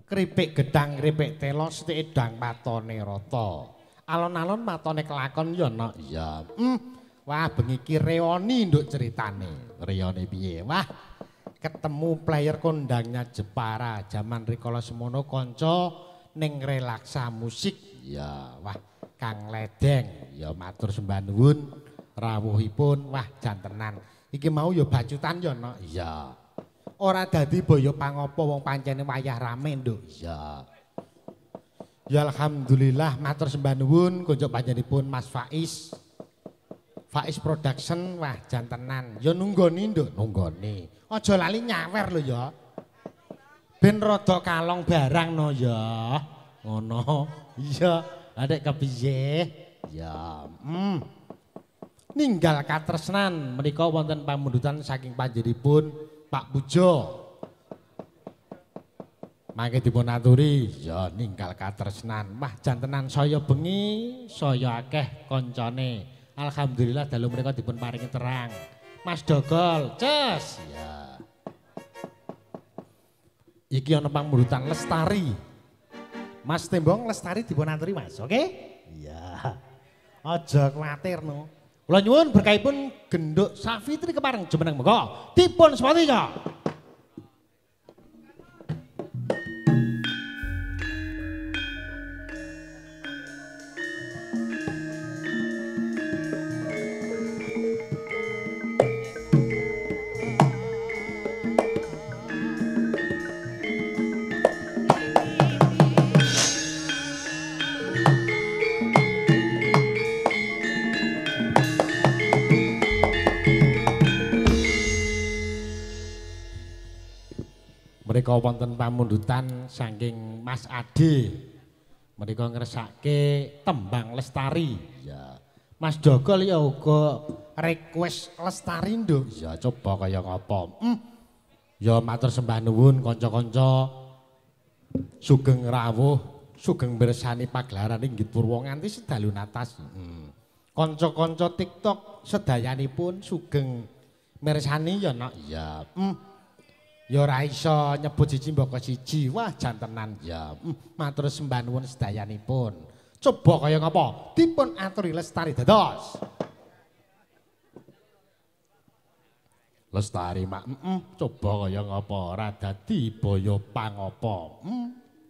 Kripik gedang kripik telo sithik edang matane rata. Alon-alon matane kelakon ya ana. Iya. Wah, bengi iki reoni nduk ceritane. Reone piye? Wah, ketemu player kondangnya Jepara jaman rikala semono kanca ning relaksa musik. Ya, wah, Kang Ledeng. Ya matur sembah nuwun rawuhipun. Wah, jantenan. Iki mau ya bacutan ya ana. Iya. Ora dadi boyo pangopo wong pancene wayah rame nduk. Iya. Ya alhamdulillah matur sembah nuwun konco panjenenganipun Mas Faiz. Faiz Production wah jantenan. Ya nunggoni nduk, nunggoni. Aja lali nyawer lho ya. Ben rada kalong barang no ya. Ngono. Iya, adek kepiye? Ya. Ninggal katresnan menika wonten pamundutan saking panjenenganipun Pak Pujo. Mangke dipun aturi ya ninggal katresnan. Wah jantenan saya bengi, saya akeh koncone. Alhamdulillah dalu menika dipun paringi terang. Mas Dogol, ces. Ya. Iki ana pamundutan Lestari. Mas Tembong Lestari dipun aturi Mas, oke? Iya. Aja kuwatir no. Kula nyuwun berkahipun genduk Safitri kepareng jumeneng monggo dipun sepatika. Mereka wonten pamundutan saking Mas Ade. Mereka ngersake tembang Lestari. Ya. Mas Dogol ya uga request Lestari nduk. Ya coba kaya ngapa. Ya matur sembah nuwun kanca-kanca sugeng rawuh, sugeng mirsani pagelaran inggih purwa nganti sedalu natas. Kanca-kanca TikTok sedayanipun sugeng mirsani ya nak. Ya. Ya ora iso nyebut siji mboko siji. Wah jantenan ya. Matur sembah nuwun sedayanipun. Coba kaya ngapa? Dipun aturi Lestari dados. Lestari mak coba kaya ngapa ora dadi baya pangapa.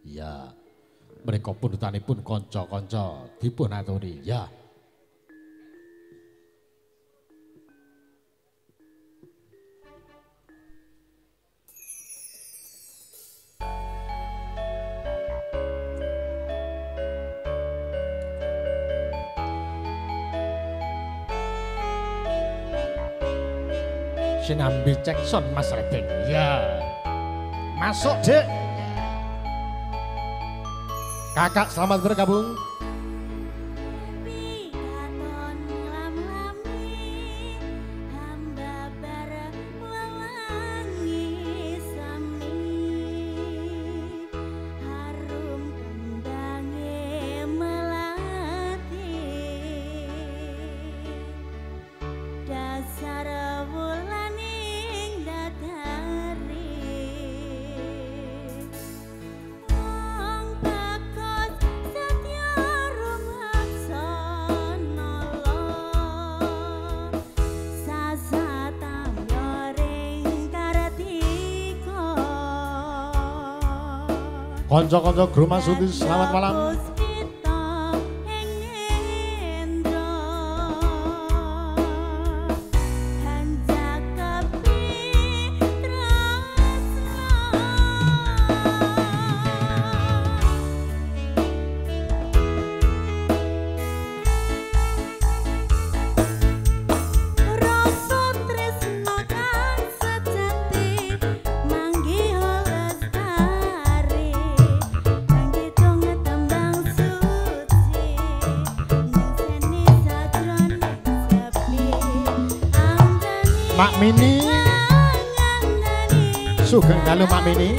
Ya. Mereka pundutanipun kanca-kanca dipun aturi ya. Sinambi Jackson Mas Redeng. Ya. Masuk, Dek. Kakak selamat bergabung. Konco-konco Gruma Suti selamat malam. Mak Mini sugeng dalu Mak Mini.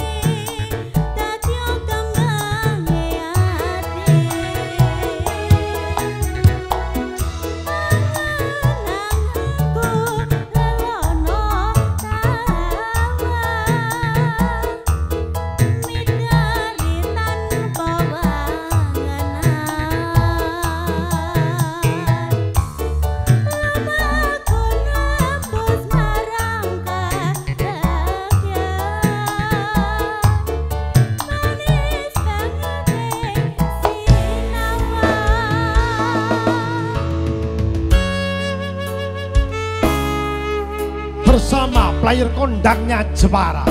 player kondangnya Jepara.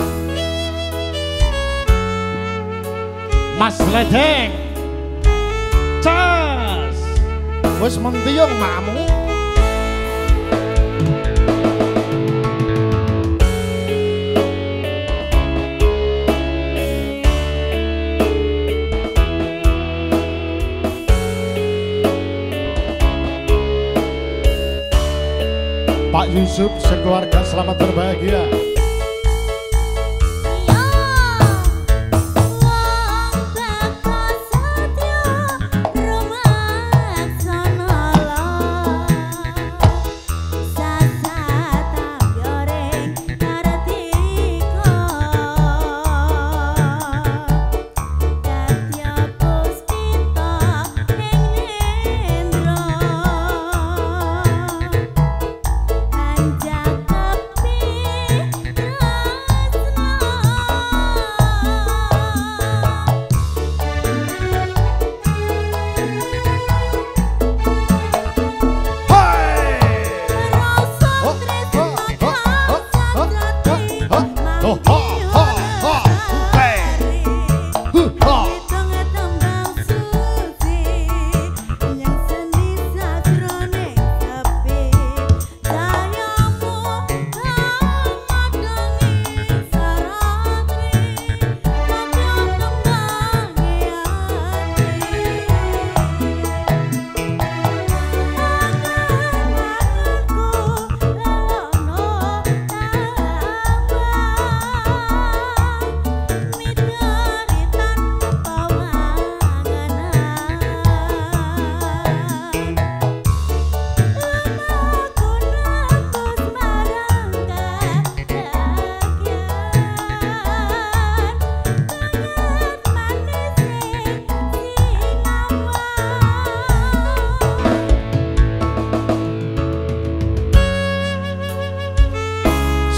Mas Ledeng. Cas. Wis mentiyung makmu. Pak Yusuf sekeluarga selamat berbahagia.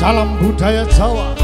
Salam budaya Jawa.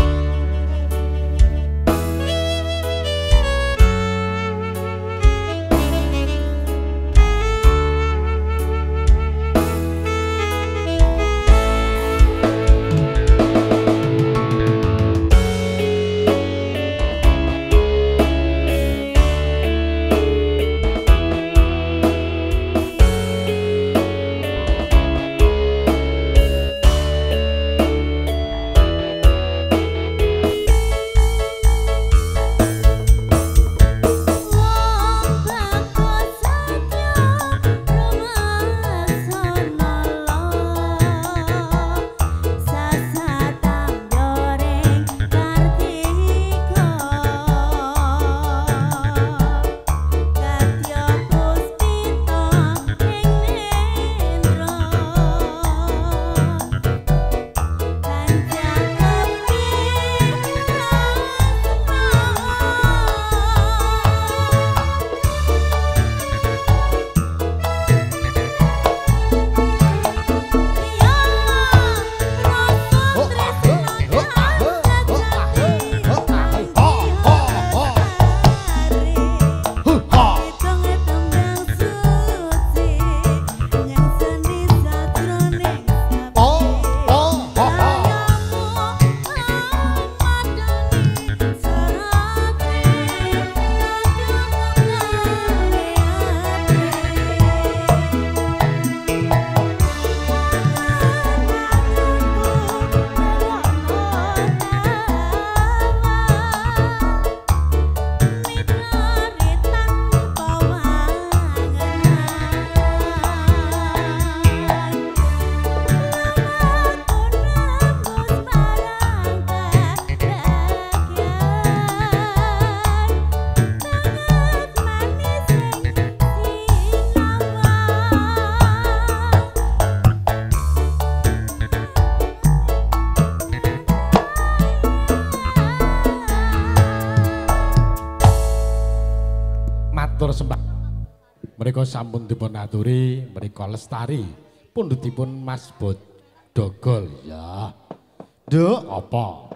Mereka sampun dipun aturi, mereka lestari, pundhutipun Mas Bodogol. Ya. Nduk, apa?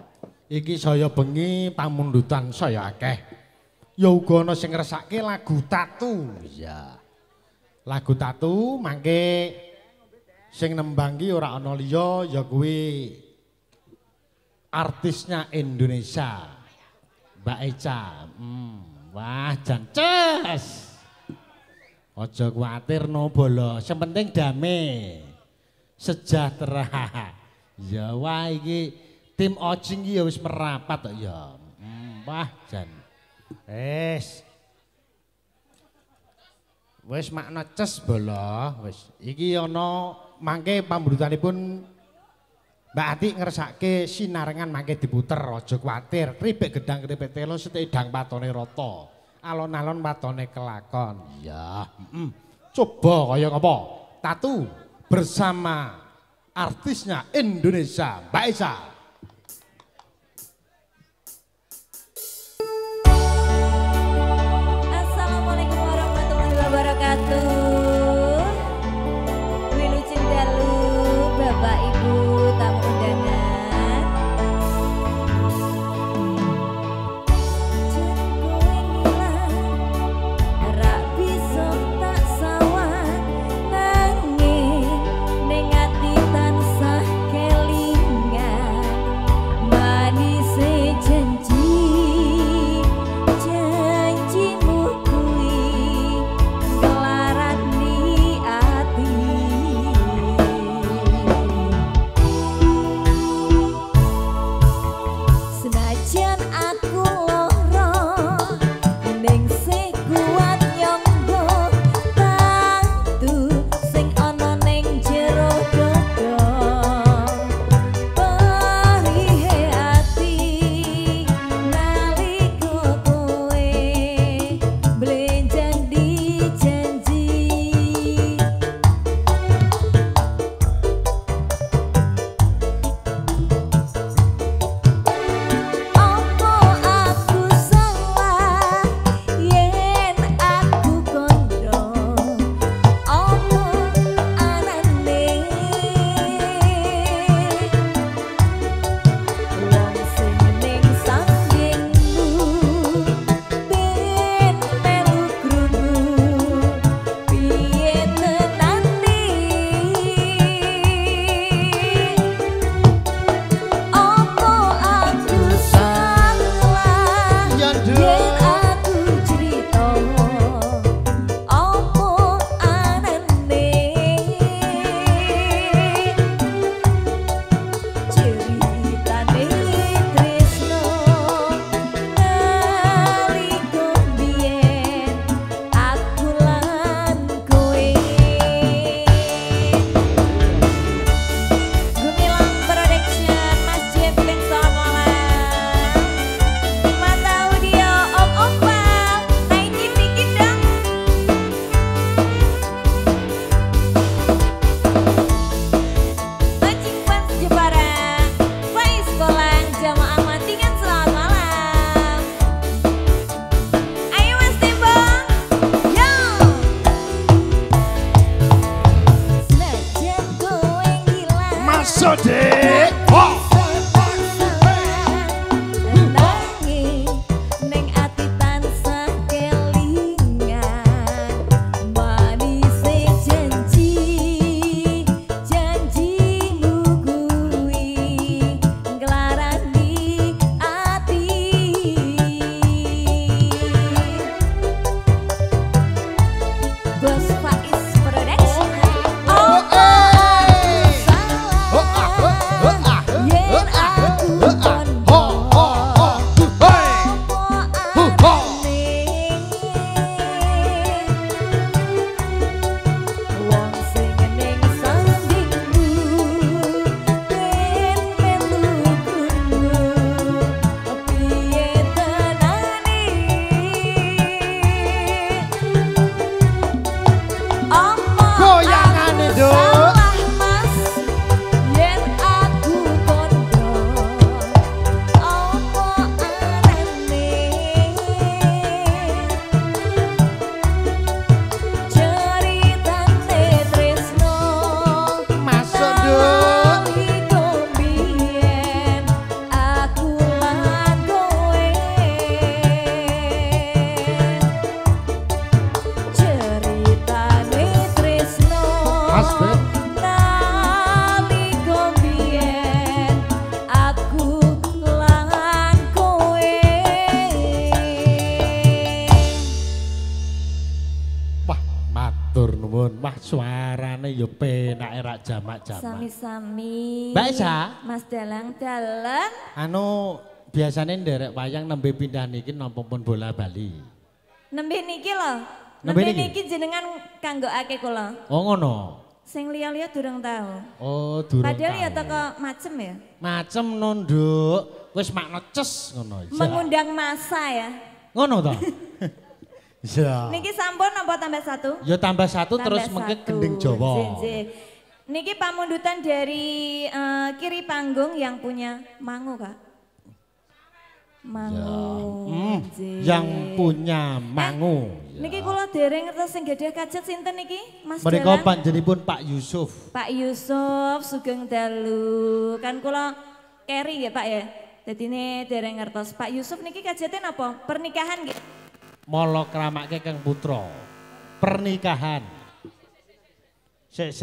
Iki saya bengi pamundutan saya akeh. Ya uga ana sing ngresake lagu Tatu. Ya. Lagu Tatu mangke sing nembang ki ora ana liya ya kuwi artisnya Indonesia. Mbak Eca. Wah, jan ces. Ojo kuatir no bolo, sepenting damai. Sejahtera. Ya wah iki tim Ocing iki ya wis merapat kok ya. Wah, jan. Wis makna ces bolo, wis. Iki ana mangke pambrutanipun Mbak Ati ngersake sinarengan mangke diputer aja kuwatir. Kripik gedang kripik telo sethik dang patone rata. Alon-alon patone kelakon. Ya, coba kaya ngapa? Tatu bersama artisnya Indonesia, Mbak Esa. Assalamualaikum warahmatullahi wabarakatuh. Wilujeng dalu Bapak Ibu tamu undangan. Kowe ngilang ra bisa tak sawan nanging ning ati tansah kelingan manise janji janjimu kuwi nglarani ati senajan aku lara ning sing kuat nyangga tantu sing ana ning jero dada perihe ati nalika kowe blenjang di janji Opo aku salah yen aku kandha Opo anane wong sing ning sanggengmu ben melu krungu piye tenane Opo aku salah yen aku cerita Opo anane ceritane tresno nalika biyen aku lan kowe Gumilang Production Mas Jeffrey selamat malam Mata audio Om Opal Naiki dikit dong Acing Fans Jepara Faiz Kolang Jamaah Mantingan selamat malam Ayo Mas Tembong Yo Senajan kowe ngilang Masode. nanging ning ati tansah kelingan manise janji janjimu kuwi nglarani ati Bos Faiz Production yen aku kandha opo anane wong sing ning sandingmu ben melu krungu piye tenane Opo Goyangane, aku Duk. salah, Mas, yen aku kandha Opo anane ceritane tresno Masuk, Duk. nalika biyen aku lan kowe ceritane tresno Mas Bet. Matur nuwun. Wah suarane ya penak rak jamak-jamak. Sami-sami. Mbak Esa. Mas dalang-dalan. Anu biasane nderek wayang nembe pindah niki napa pun bola Bali. Nembe niki lho. Nembe Nembe niki? niki jenengan kanggokake kula. Oh ngono. Sing liya-liya durung tahu. Oh durung. Padahal ya tahu. teko macem ya. Macem no Nduk. Wis makna ces ngono. Ya. Mengundang masa ya. Ngono to. Iya. Niki sampun napa tambah satu? Ya tambah satu Tambah terus mengke satu. gending Jawa. Zin. Niki pamundutan dari kiri panggung yang punya Mangu, Kak. Mangu. Zin. Yang punya Mangu. Niki kula dereng ngertos sing gadah kajet sinten niki? Mas Mereka Dalang? panjenipun Pak Yusuf. Pak Yusuf Sugeng Dalu. Kan kula keri ya, Pak ya. Dadine dereng ngertos. Pak Yusuf niki kajete napa? Pernikahan nggih. Molo kramake Kang Putra. Pernikahan. Se.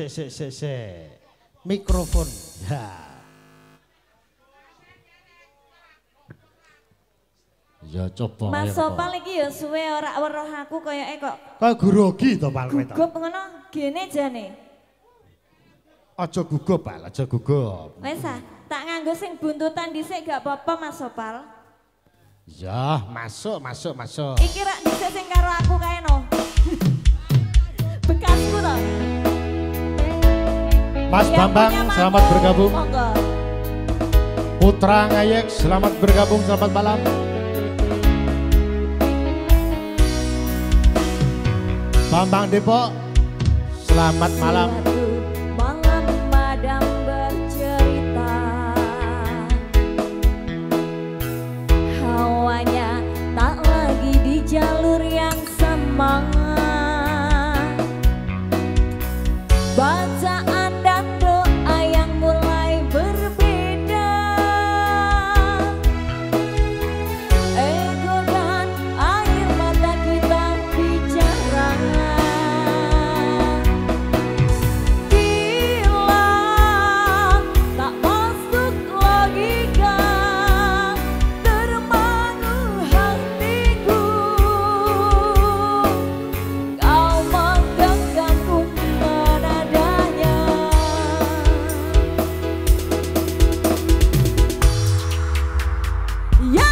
Mikrofon. Ya. Ya coba. Mas ayo, Sopal Pak. iki ya suwe ora weruh aku koyoke kok Kaya gurogi to Pak Wetan. gugup ngono gene jane. Aja gugup, Pak, aja gugup. Wes ah, tak nganggo sing buntutan dhisik gak apa-apa Mas Sopal. Ya, masuk. Iki rak dhisik sing karo aku kae no. Bekasku to. Mas Yang Bambang, punya selamat Mangu, bergabung. Monggo. Putra Ngayek, selamat bergabung, selamat malam. Bambang Depok, selamat malam. Suatu malam madam bercerita, hawanya tak lagi di jalur yang semangat. Bacaan dan doa yang mulai berbeda, ego dan air mata kita bicara. Gila, tak masuk logika, termangu hatiku. Kau menggenggamku menadanya. Yo!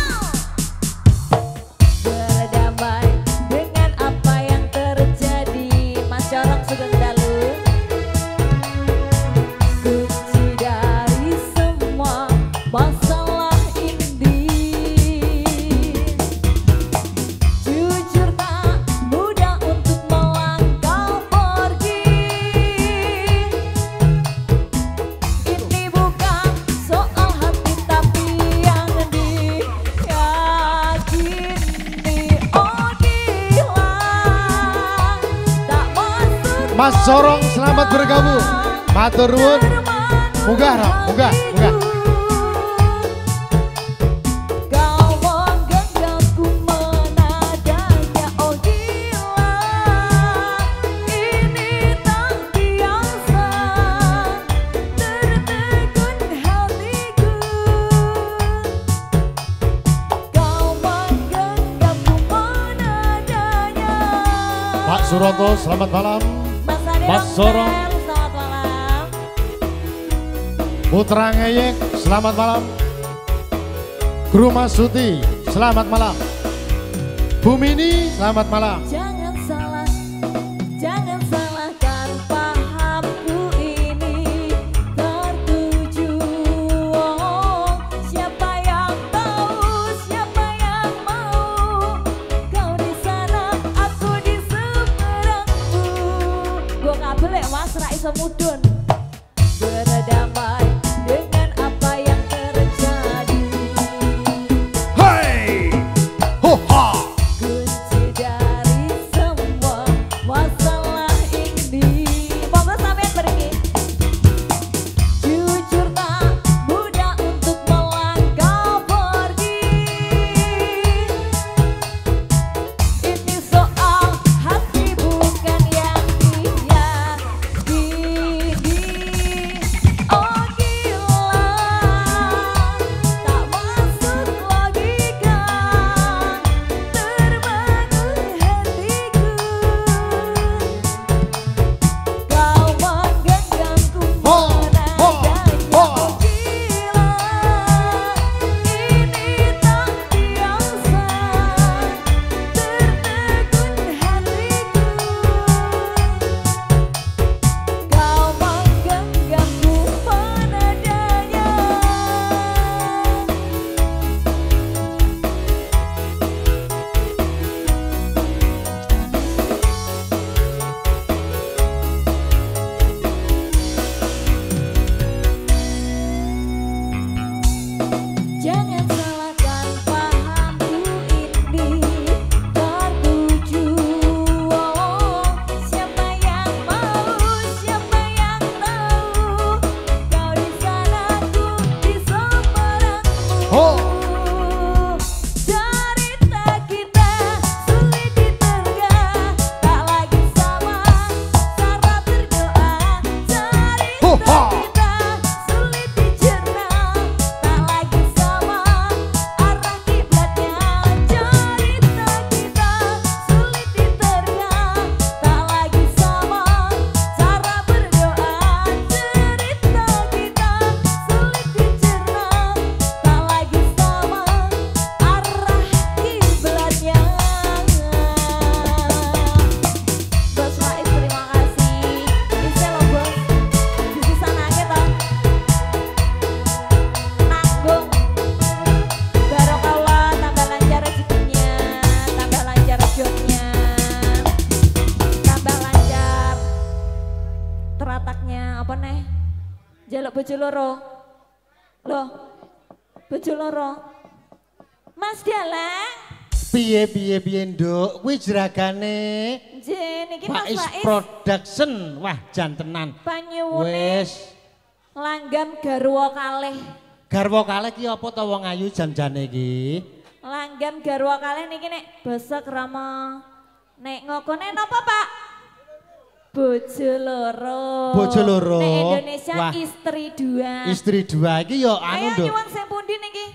Berdamai dengan apa yang terjadi, Mas Corong Sugeng Dalu. Kunci dari semua masalah ini, jujur tak mudah untuk melangkah pergi. Ini bukan soal hati tapi yang diyakini. Oh gila, tak masuk Mas Sorong, selamat bergabung. Matur nuwun. Munggah, Ram, munggah. Kau menggenggamku menadanya. Oh gila, ini tak biasa, tertegun hatiku. Kau menggenggamku menadanya. Pak Suroto, selamat malam. Mas Mas Sorong. selamat malam. Putra Ngayek, selamat malam. Guru Masuti, selamat malam. Bumini, selamat malam. Jangan salahkan pahamku ini tertuju. Oh, siapa yang tahu, siapa yang mau? Kau di sana, aku di seberangmu. Gua kabel ya Mas, ra iso mudun. Berdamai dengan apa yang terjadi. Hei! Ho-ha! Kunci dari semua masalah ini. Monggo sampean pergi. Jujur tak mudah untuk melangkah pergi. Ini soal hati bukan yang diyakini. Jaluk bojo loro. Loh. Bojo loro. Mas Dalang. Piye Nduk, kuwi jeragane Nggih, niki Mas Faiz Faiz. Production. Wah, jantenan. Panyuwune Wis. langgam garwa kalih. Garwa kalih ki apa ta wong ayu jan-jane iki? Langgam garwa kalih niki nek basa krama nek ngokone napa, Pak? Bojo loro. Bojo loro. Nek Indonesia Wah. istri dua. Istri dua iki ya anu Ayo Nduk. nyuwun sing pundi niki?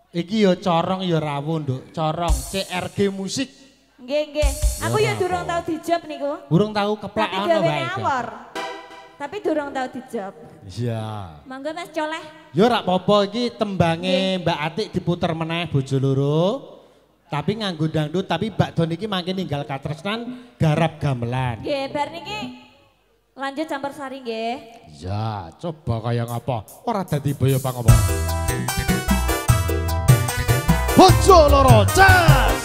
Iki ya corong ya rawuh Nduk, corong CRG Musik. Nggih. Aku ya durung tau dijab niku. Burung tahu keplak Tapi ana gawe wae. awor. Tapi durung tau dijab. Iya. Mangga Mas Coleh. Ya ora apa-apa iki tembange Mbak Atik diputer meneh bojo loro. Tapi nganggo dangdut tapi Mbak Don iki mangke ninggal katresnan garap gamelan. Nggih, bar niki lanjut campur sari nggih. Ya, coba kaya ngapa? Ora dadi boyo pangopo. Bojo loro cas.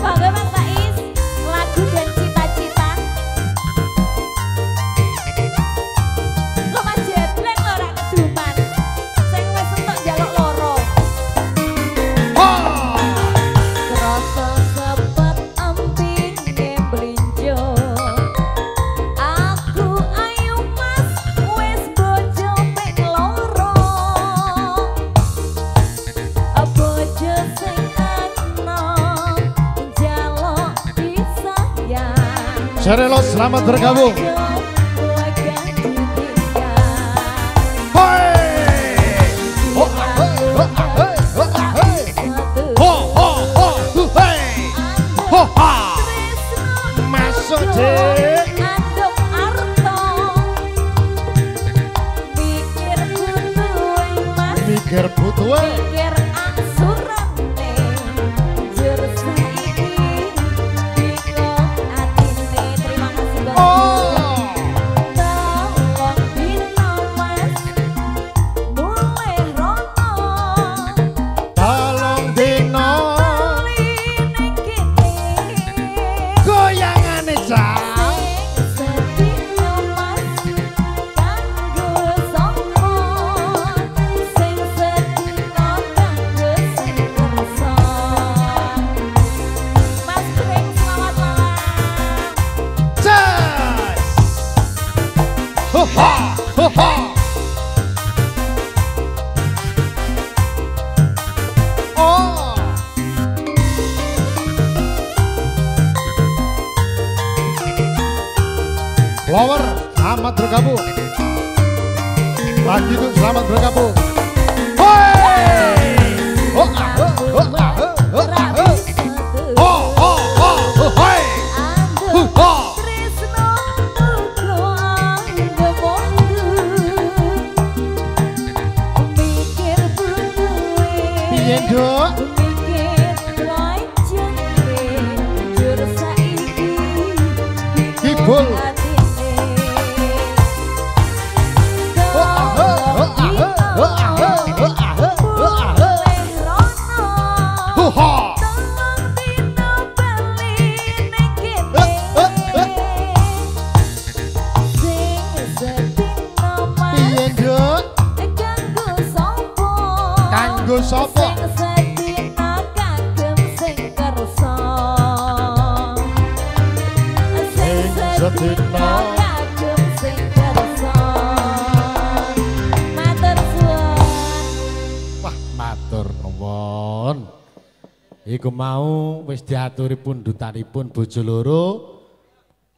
Mangga Mas Faiz, lagu dan cita-cita. Lo Mas Jebleng lo ora keduman. Sing wis entuk njaluk loro. Krasa sepet empinge blinjo. Aku ayu Mas wis bojo ping loro. Bojo sing enom njaluk disayang. Serelo selamat bergabung. Masuk deh. Mikir butuhe. Oh. Tolong dino goyangane cah. Cas. Ho ha ho ha. Oh. Flower, selamat bergabung. Lagi tuh selamat bergabung. Hoi! Oh, ah, oh, oh, ah, oh, oh, ah, oh. Oh, oh, oh, oh, hoi! Oh. Piye, Nduk? Kibul. Oh, ah, oh, oh, ah, oh, oh, ah, oh, oh, ah, oh, oh, ah, oh. Oh, ha. Piye, Nduk? Kanggo sapa? Sing sedina. Wah, matur nuwun. Iku mau wis diaturi pundutanipun bojo loro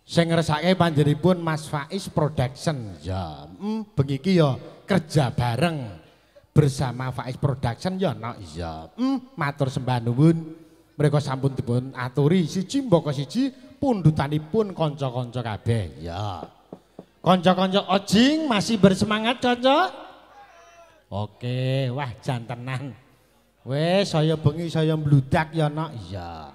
sing ngresake panjenenganipun Mas Faiz Production. Ya, bengi iki ya kerja bareng bersama Faiz Production ya no iya. Matur sembah nuwun. Mereka sampun dipun aturi siji mbaka siji pundutanipun kanca-kanca kabeh. Ya. Kanca-kanca ojing masih bersemangat, kanca? Oke, wah jantenan. Wes saya bengi saya mbludak ya nak. Iya.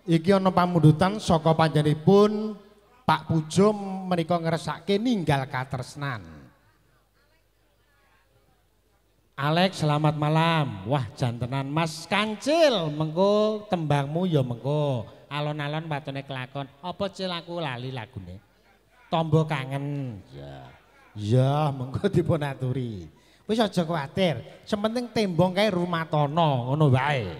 Iki ana pamundutan saka panjenenganipun Pak Pujo menika ngresake ninggal katresnan. Alex, selamat malam. Wah, jantenan Mas Kancil, mengko tembangmu ya mengko. Alon-alon batone kelakon. Apa Cil aku lali lagune? Tombo kangen. Ya. Ya, mengko dipun aturi. Wis aja kuwatir. Sementing tembong kae rumatono, ngono wae.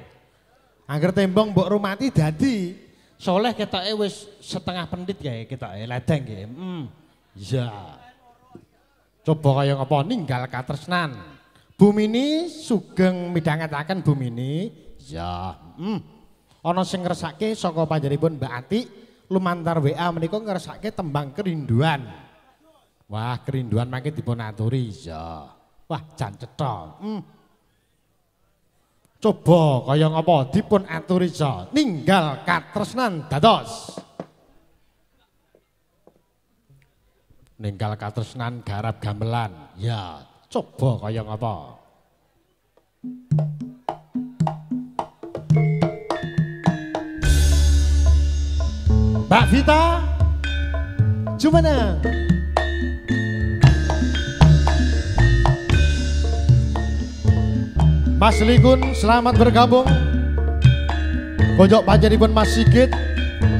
Angger tembong mbok rumati dadi soleh ketoke wis setengah pendit kae ketoke ledeng nggih. Ya. Coba kaya ngapa ninggal katresnan. Bumini sugeng midhangetaken Bumini. Ya. Ana sing ngresake saka panjenenganipun Mbak Ati lumantar WA menika ngresake tembang kerinduan. Wah, kerinduan mangke dipun aturi. Ya. Wah, jan cetha. Coba kaya ngapa dipun aturi ja. Ninggal katresnan dados. Ninggal katresnan garap gamelan. Ya, coba kaya ngapa. Mbak Vita, gimana? Mas Ligun, selamat bergabung. Pojok panjenenganipun Mas Sigit,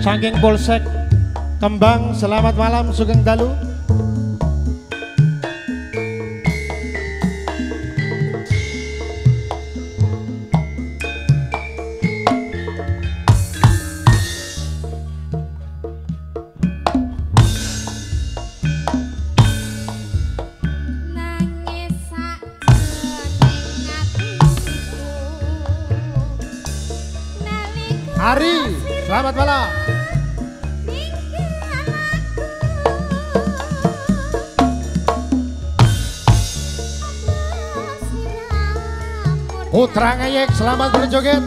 saking Polsek Kembang, selamat malam sugeng dalu. Ari, selamat malam. Putra Ngayek, selamat berjoget.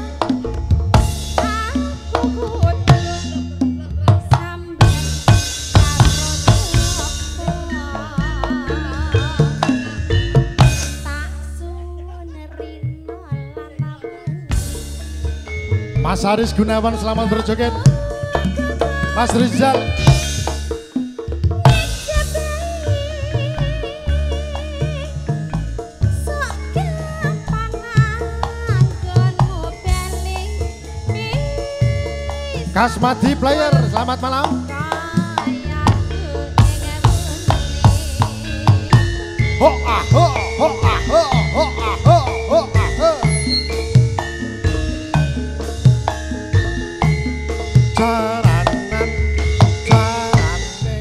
Mas Haris Gunawan, selamat berjoget. Mas Rizal. Kasmadi Player, selamat malam. Ho ah ho ho ah ho ho ah ho ho ah ho. Caranan carane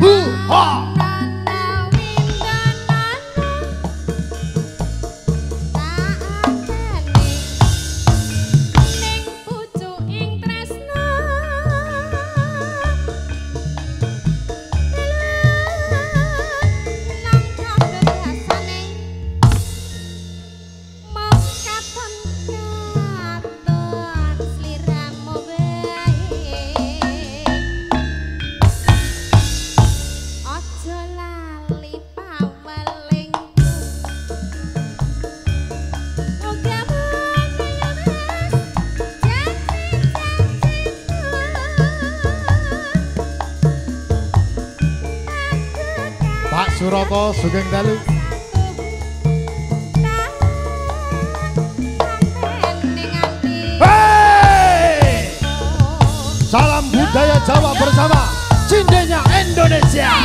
hu ha. Pak Suroto sugeng dalu. Hey! Salam budaya Jawa bersama Cindenya Indonesia.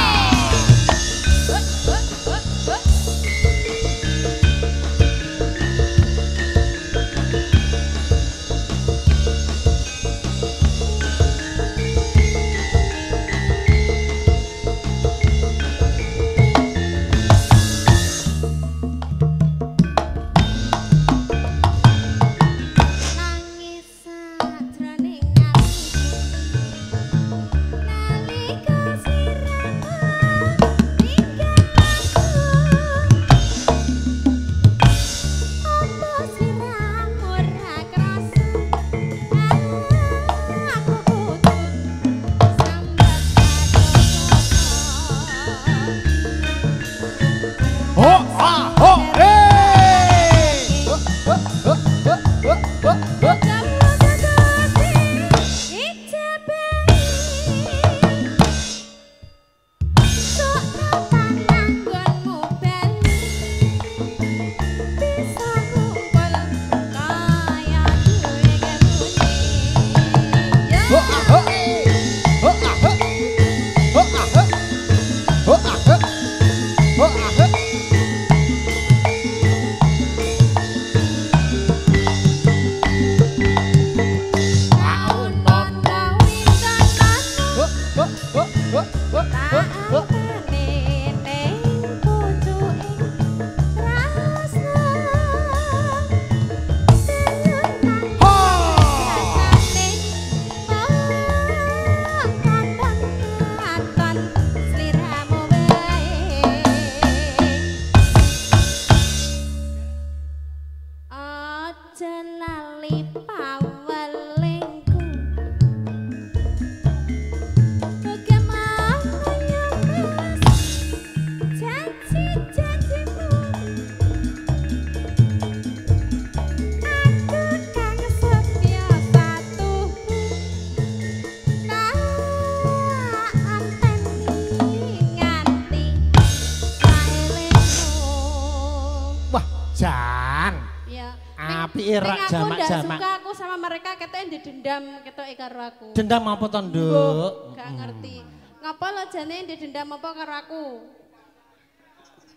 piye rak jamak-jamak. Suka aku sama mereka ketoke dendam ketoke karo aku. Dendam apa to, Nduk? Gak ngerti. Ngapa lo jane dendam apa karo aku?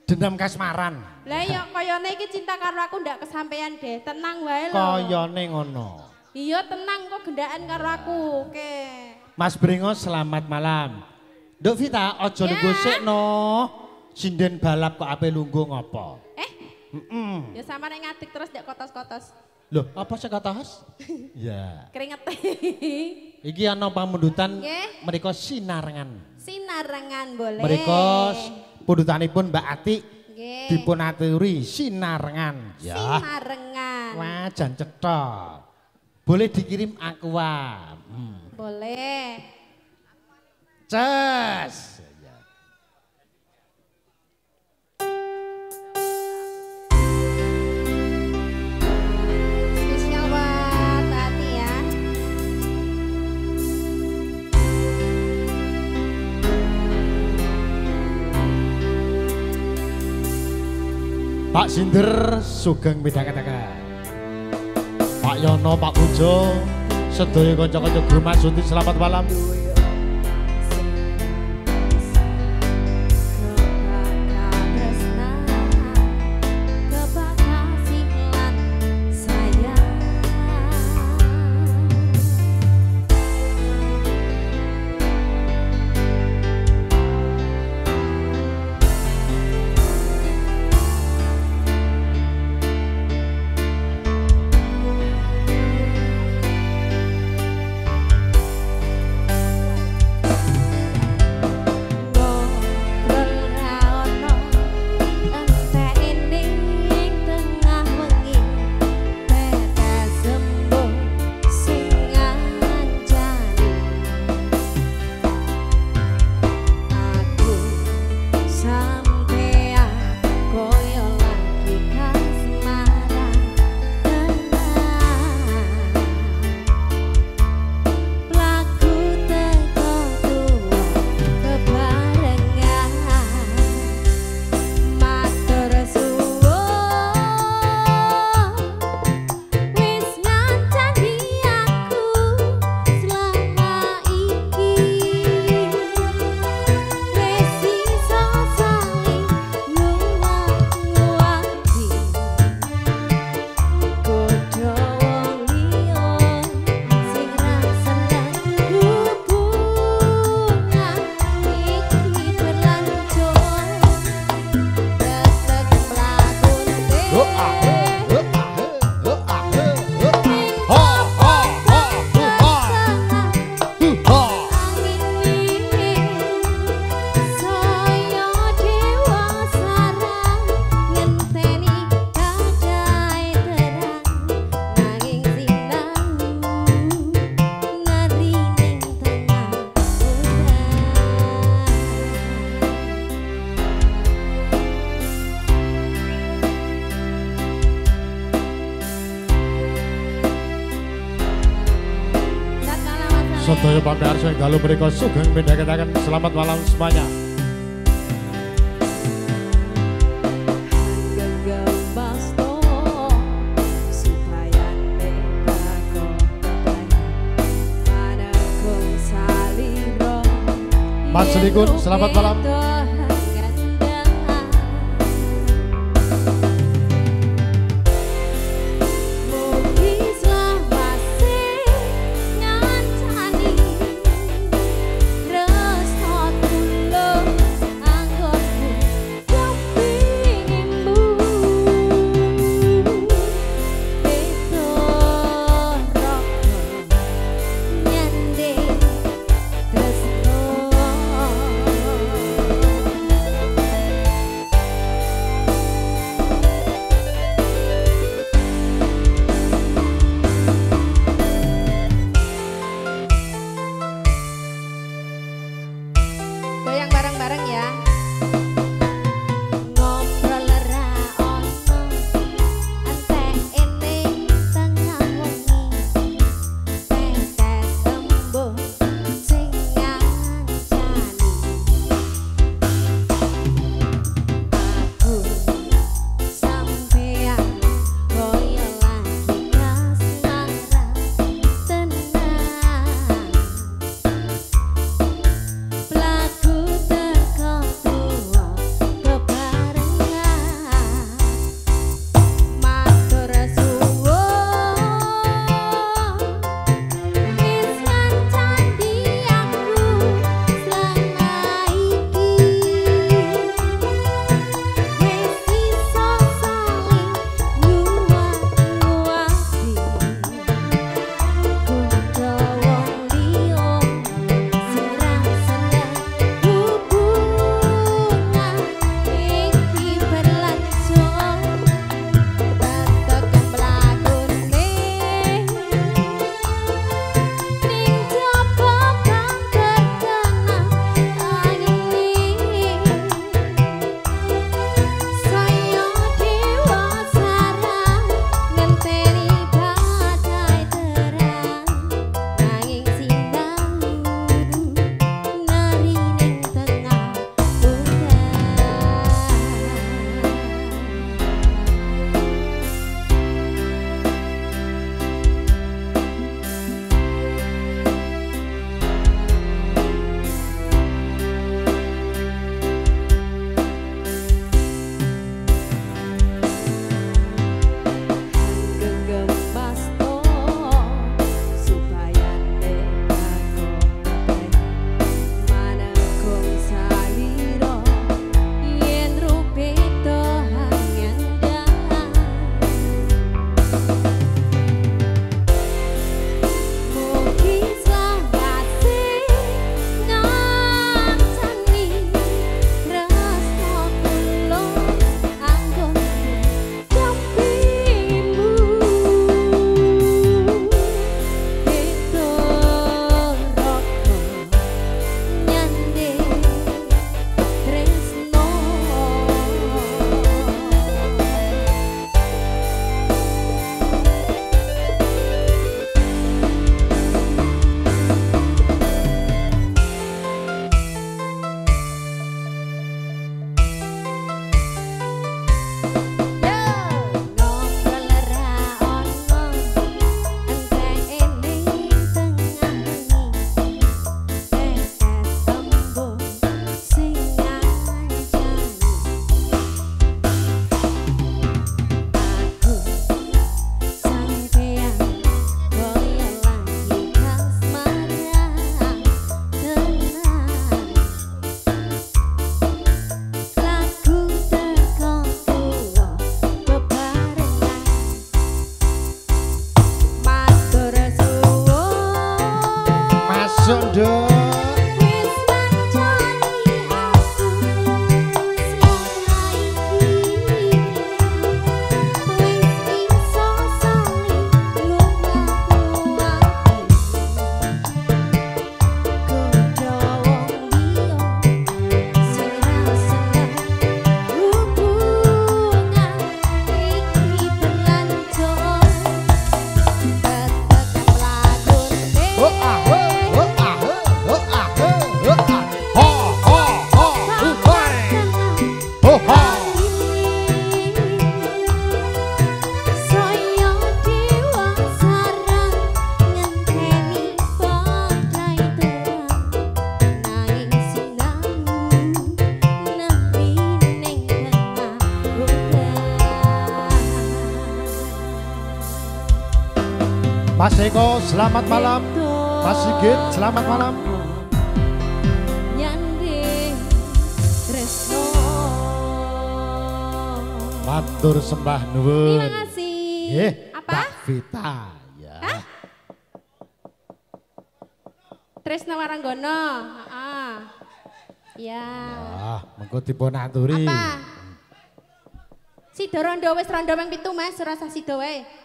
Dendam kasmaran. Lah ya koyone iki cinta karo aku ndak kesampaian deh. Tenang wae lho. Koyone ngono. Iya tenang kok gendaan karo aku. Oke. Mas Bringo selamat malam. Nduk Vita aja nunggu sikno. Sinden balap kok ape lungguh ngopo? Ya sama nek ngadik terus ndak kotos-kotos. Loh, apa sih kotos? Ya. Keringet. Iki ana pamundutan Nggih. mriko sinarengan. Sinarengan boleh. Mriko pundutanipun Mbak Ati Nggih. dipun aturi sinarengan. Ya. Sinarengan. Wah, jan cetha. Boleh dikirim aqua. Boleh. Ces. Spesial buat Tati ya. Pak Sinder sugeng midhangetaken. Pak Yono, Pak Pujo, sedaya kanca-kanca Guru Maksudi selamat malam. Sedaya pamirsa ing dalu mriku sugeng midhangetaken selamat malam semuanya. Mas Ligun, selamat malam. Mas Eko, selamat malam. Mas Sigit, selamat malam. Nyanding Tresno. Matur sembah nuwun. Terima kasih. Apa? Mbak Vita. Ya. Hah? Tresno Waranggono. Heeh. Ya. Ah, mengko dipun aturi. Apa? Sida rondo wis rondo ping 7 Mas, ora usah sida wae.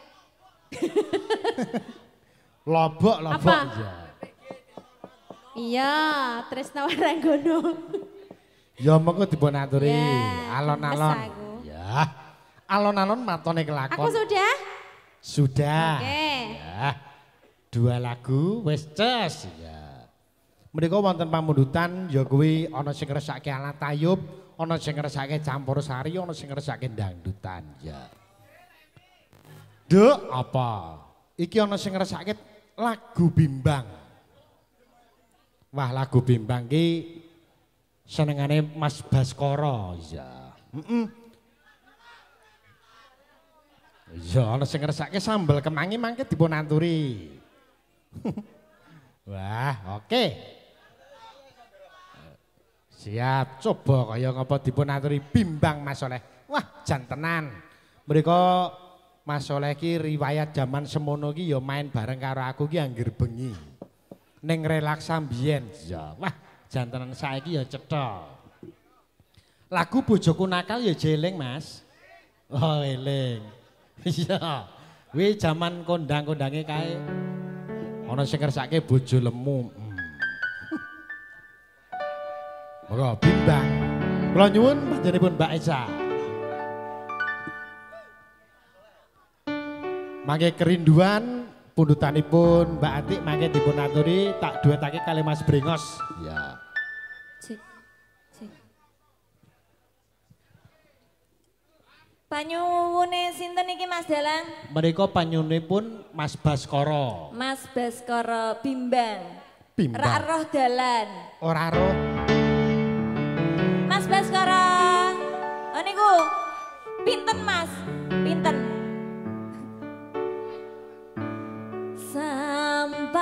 Lobok Apa? ya. Iya, Tresno Waranggono. Ya mengko dipun aturi. Ya, Alon-alon. gemes aku. Ya. Alon-alon matone kelakon. Aku sudah? Sudah. Oke. Ya. 2 lagu wis ces ya. Mriko wonten pamundutan ya kuwi ana sing ngresake alat tayub, ana sing ngresake campursari, ana sing ngresake dangdutan ya. Dek apa? Iki ana sing ngresake lagu bimbang. Wah, lagu bimbang ki senengane Mas Baskara ya. Ya ana sing ngresake sambel kemangi mangke dipun aturi. Wah, oke. Siap, coba kaya ngapa dipun aturi bimbang Mas Soleh. Wah, jan tenan. Mriko Mas Soleh ki riwayat zaman semono ki ya main bareng karo aku ki anggere bengi. Ning relaksa mbiyen. Ya, wah, jan tenan saiki ya cetha. Lagu Bojoku Nakal ya jeling, Mas. Oh, eling. Iya. Kuwi zaman kondang-kondange kae. Ana sing ngersake bojo lemu. Ora bimbang. Kula nyuwun panjenenganipun Mbak Esa. Mangke kerinduan pundutanipun Mbak Atik mangke dipun aturi tak duetake kali Mas Brengos. Ya. Cik. Cik. Panyuwune sinten iki Mas Dalang? Menika panyunipun Mas Baskara. Mas Baskara Bimbang. Bimbang. Ra roh dalan. Ora roh. Mas Baskara. Oh niku. Pinten Mas? Pinten? Sampai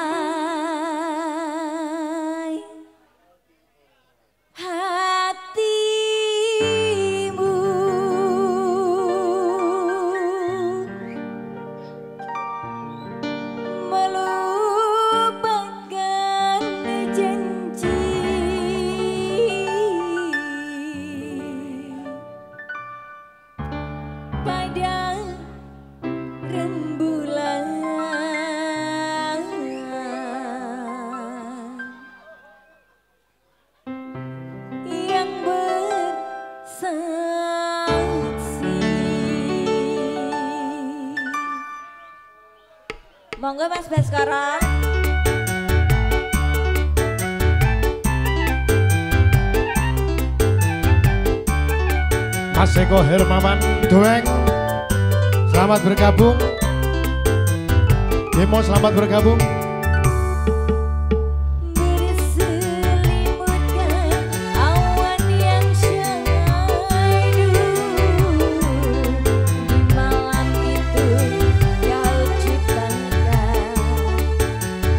hatimu melupakan janji pada rembulan yang bersaksi. Monggo Mas Baskara. Mas Eko Hermawan Doeng. Selamat bergabung. Demo selamat bergabung. Berselimutkan awan yang syahdu, di malam itu kau ciptakan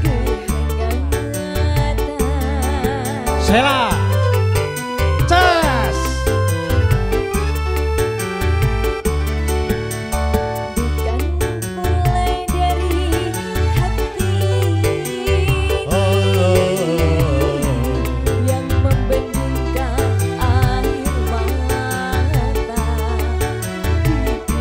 kehangatan. Sela. Ces. Bukan mulai dari hati yang membendungkan air mata di pipiku.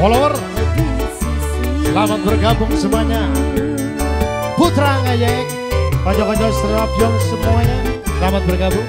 follower. Selamat bergabung semuanya. Putra Ngayek, konco-konco Serabyong semuanya. Selamat bergabung.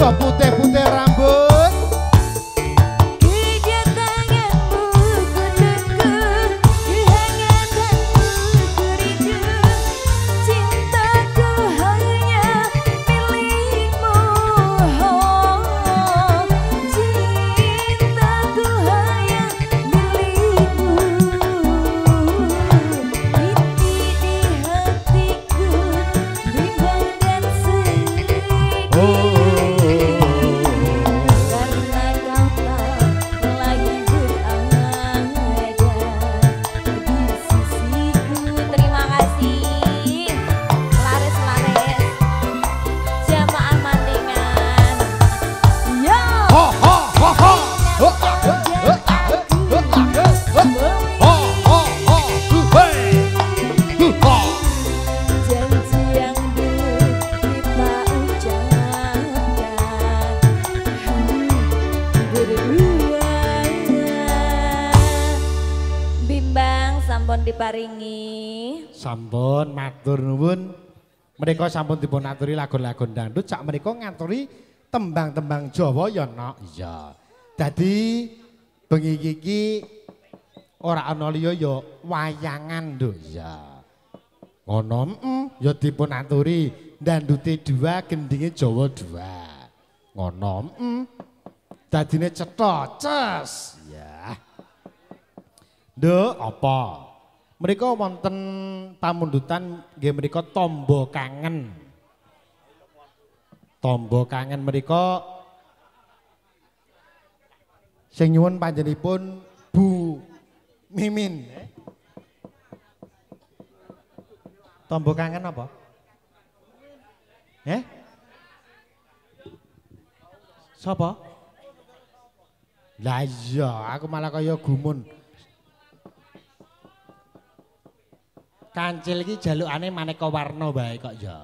Putih-putih rambut. Gigit tanganmu kutuku, kehangatanmu kuridu. Cintaku hanya milikmu. Cintaku hanya milikmu. Ini di hatiku bimbang dan sedih. Sampun diparingi. Sampun matur nuwun. Menika sampun dipun aturi lagu-lagu dangdut, sak menika ngaturi tembang-tembang Jawa ya nok. Iya. Dadi bengi iki ora ana liya ya wayangan lho. Iya. Ngono ya dipun aturi dandute 2 gendinge Jawa 2. Ngono dadine cetha ces. Ya. Nduk apa? Mereka wonten pamundutan nggih menika Tombo Kangen. Tombo Kangen mereka sing nyuwun panjenipun Bu Mimin. Tombo Kangen apa? Sapa? Lah iya, aku malah kaya gumun. Kancil iki jalukane maneka warna bae kok ya.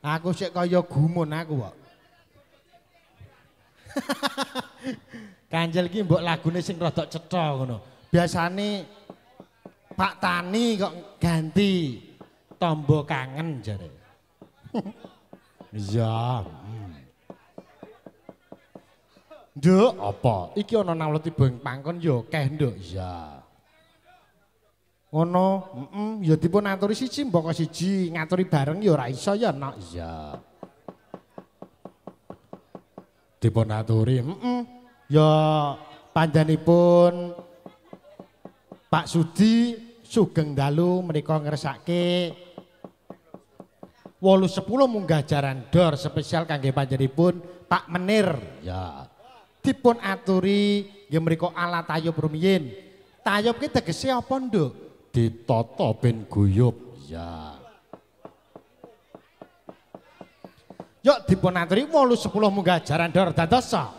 Aku sik kaya gumun aku kok. Kancil iki mbok lagune sing rada cetha ngono. Biasane Pak Tani kok ganti Tombo Kangen jare. Iya. Nduk apa? Iki ana nawleti beng pangkon ya akeh nduk. Iya. Ngono, ya dipun aturi siji mboko siji, ngaturi bareng ya ora iso ya nok. Iya. Dipun aturi, ya panjenipun Pak Sudi sugeng dalu menika ngersake 8-10 munggah jaran dor spesial kangge panjenipun Pak Menir. Ya. Dipun aturi nggih menika ala tayub rumiyin. Tayub ki tegese apa, Nduk? Ditata ben guyub. Ya. Yuk dipun aturi 8-10 munggah jaran dor dadosa.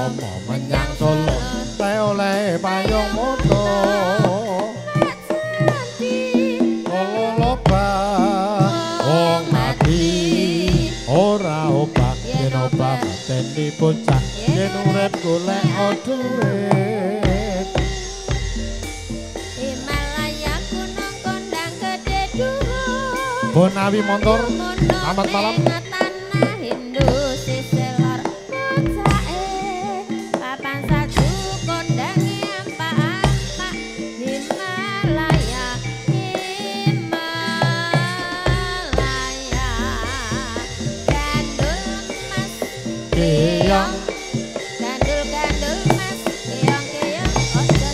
Romo menyang Solo te oleh payung moto loba wong mati ora obah yen obah mateni bocah yen urip golek duit Himalaya gunung kondang gede dhuwur Bonawi montor selamat malam tanah Hindu sisih lor pucake papan satu kondange apa-apa Himalaya Himalaya gandul mas keong gandul mas keong ojo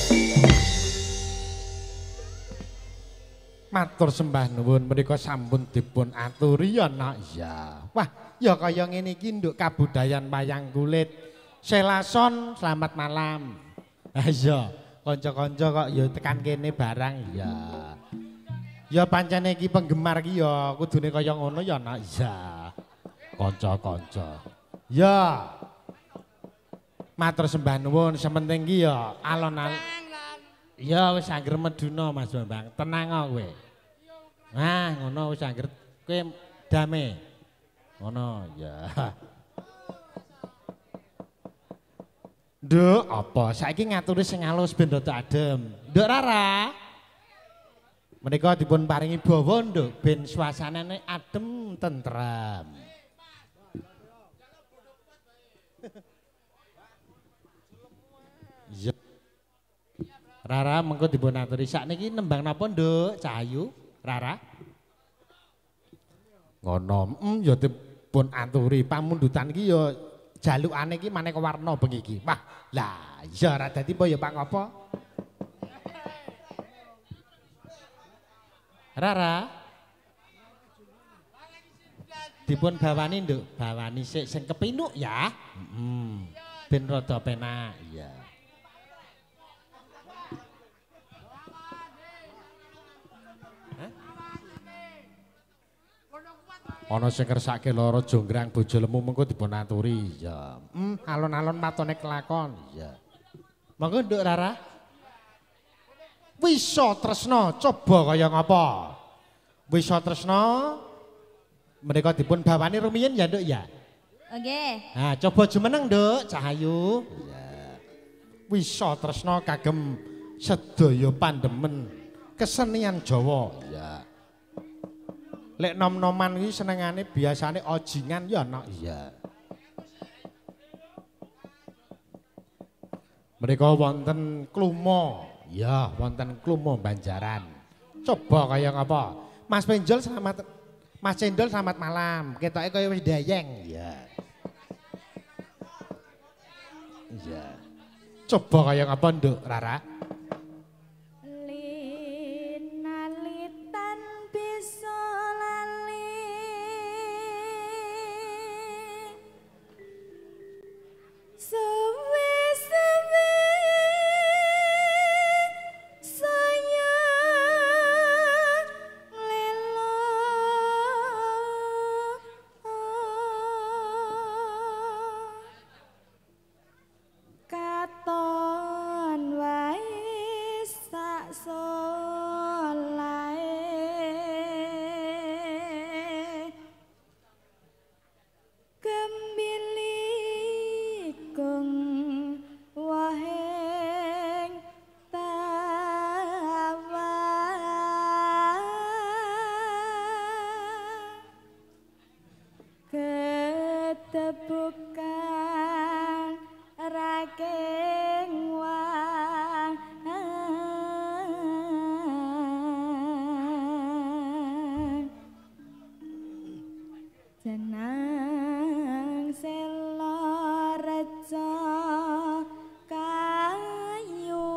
matur sembah nuwun menika sampun dipun aturi ya nak ya. Wah, ya kaya ngene iki nduk kabudayan wayang kulit. Selason selamat malam. Ha iya, kanca-kanca kok ya tekan kene barang ya. Ya pancene iki penggemar iki ya kudune kaya ngono ya nak ya. Kanca-kanca. Ya. Matur sembah nuwun sementing iki ya alon-alon. Ya wis angger meduna Mas Bambang. Tenang kok kowe. Nah, ngono wis angger kowe dame. Ngono ya. Nduk, apa saiki ngaturi sing alus ben rada adem. Nduk Rara. Menika dipun paringi bawa nduk ben suasanane adem tentrem. Ya. Rara mengko dipun aturi sakniki nembang napa nduk Cahayu Rara ngono ya dipun aturi pamundutan iki ya jalukane iki maneka warna bengi iki wah lah iya ora dadi apa ya Pak ngopo Rara dipun bawani nduk bawani sik sing kepinuk ya ben rada penak iya. Ana sing kersake lara jonggrang bojo lemu mengko dipun aturi ya. Alon-alon matone kelakon ya. Monggo nduk Rara. Wisa tresna coba kaya ngapa? Wisa tresna menika dipun bawani rumiyin ya nduk ya. Nggih. Nah, coba jumeneng nduk Cahayu. Ya. Wisa tresna kagem sedaya pandemen kesenian Jawa ya. Lek nom-noman iki senengane biasane ojingan ya ana iya. Mereka wonten klumo. Ya, wonten klumo Banjaran. Coba kaya ngapa? Mas Penjol selamat Mas Cendol selamat malam. Ketoke kaya wis dayeng. Ya. Iya. Coba kaya ngapa nduk Rara? Ketebukan raking wang jenang sela reca kayu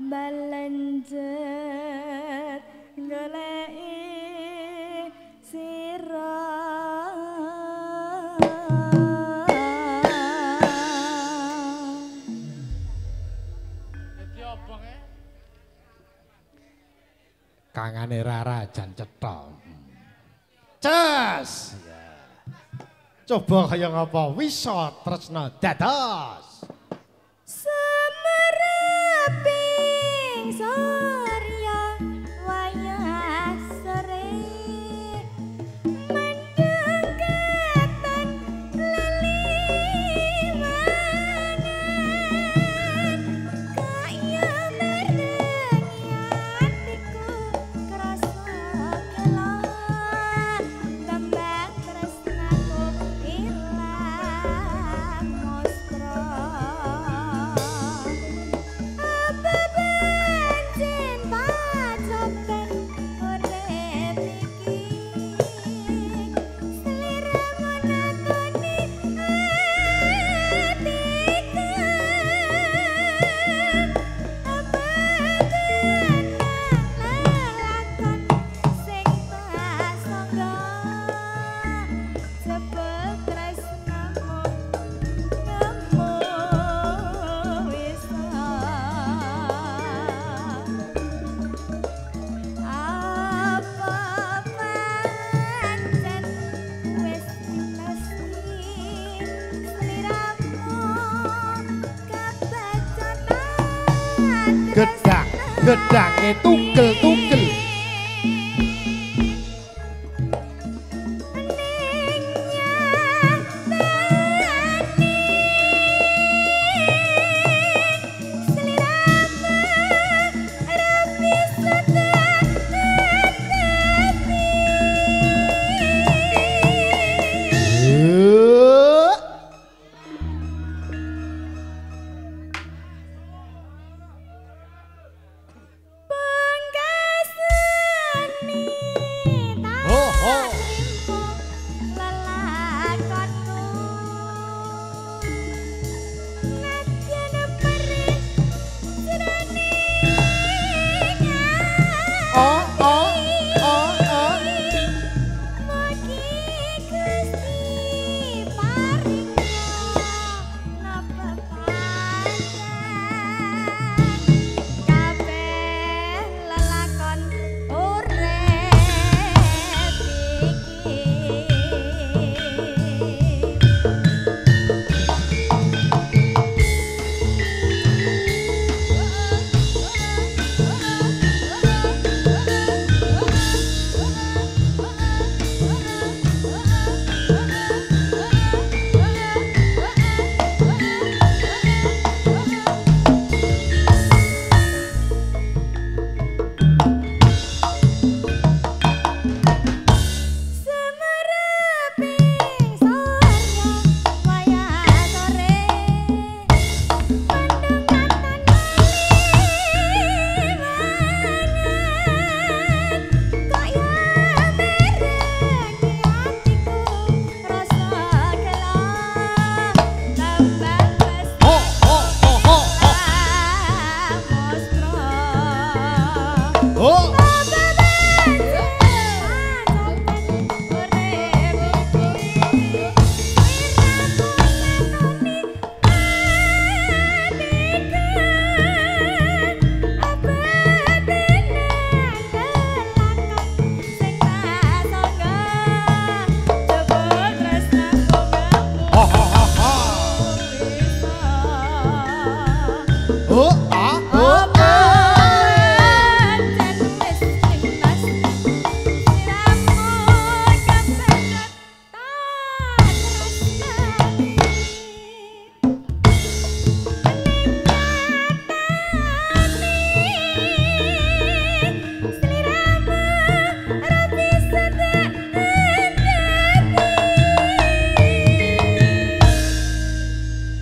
balenjer goleki sira kangane Rara jan cetha. Ces. Coba kaya ngapa wisa tresna dados. Semeraping surya wayah sore mendekatan lelimangan kaya merengi hatiku kerasa gelap tambah tresnaku ilang mostra. Gedangnya tugel-tugel.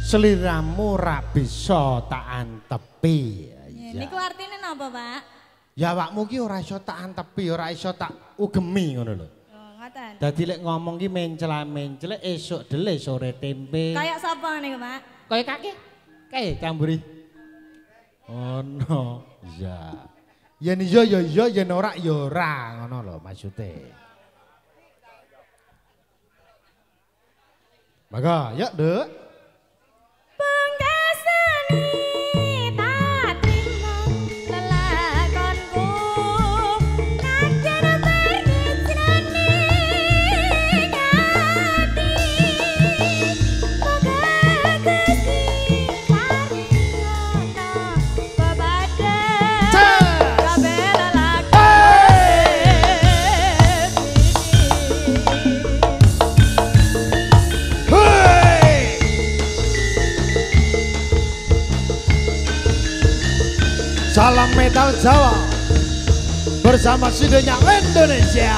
Seliramu ra bisa tak antepi. Niku artine napa, Pak? Ya awakmu ki ora iso tak antepi, ora iso tak ugemi ngono lho. Oh, ngoten. Dadi lek ngomong ki mencela-mencele esuk dele sore tempe. Kayak sapa niku, Pak? Kaya kake. Kae camburi. Ono. Iya. Yen iya ya iya, yen ora ya ora ngono lho maksude. Maka, yuk, Dek. Salam Metal Jawa bersama Sidenya Indonesia.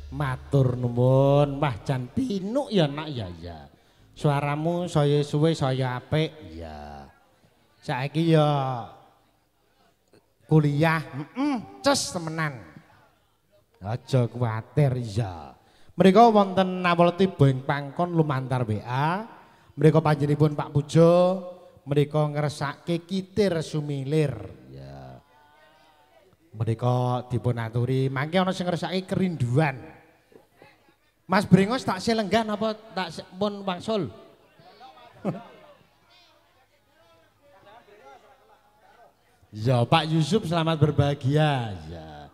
Matur nuwun, Mbah Jan Pinuk ya nak ya ya. Suaramu saya suwe saya apik ya. Saiki ya kuliah, ces temenan. Aja kuwatir ya. Mrika wonten nawalti boing pangkon lumantar WA. Mrika panjenenganipun Pak Pujo, mrika ngresake kitir sumilir ya. Mrika dipun aturi mangke ana sing ngresake kerinduan. Mas Brengos tak selenggah apa tak pun wangsul? Ya Pak Yusuf selamat berbahagia ya.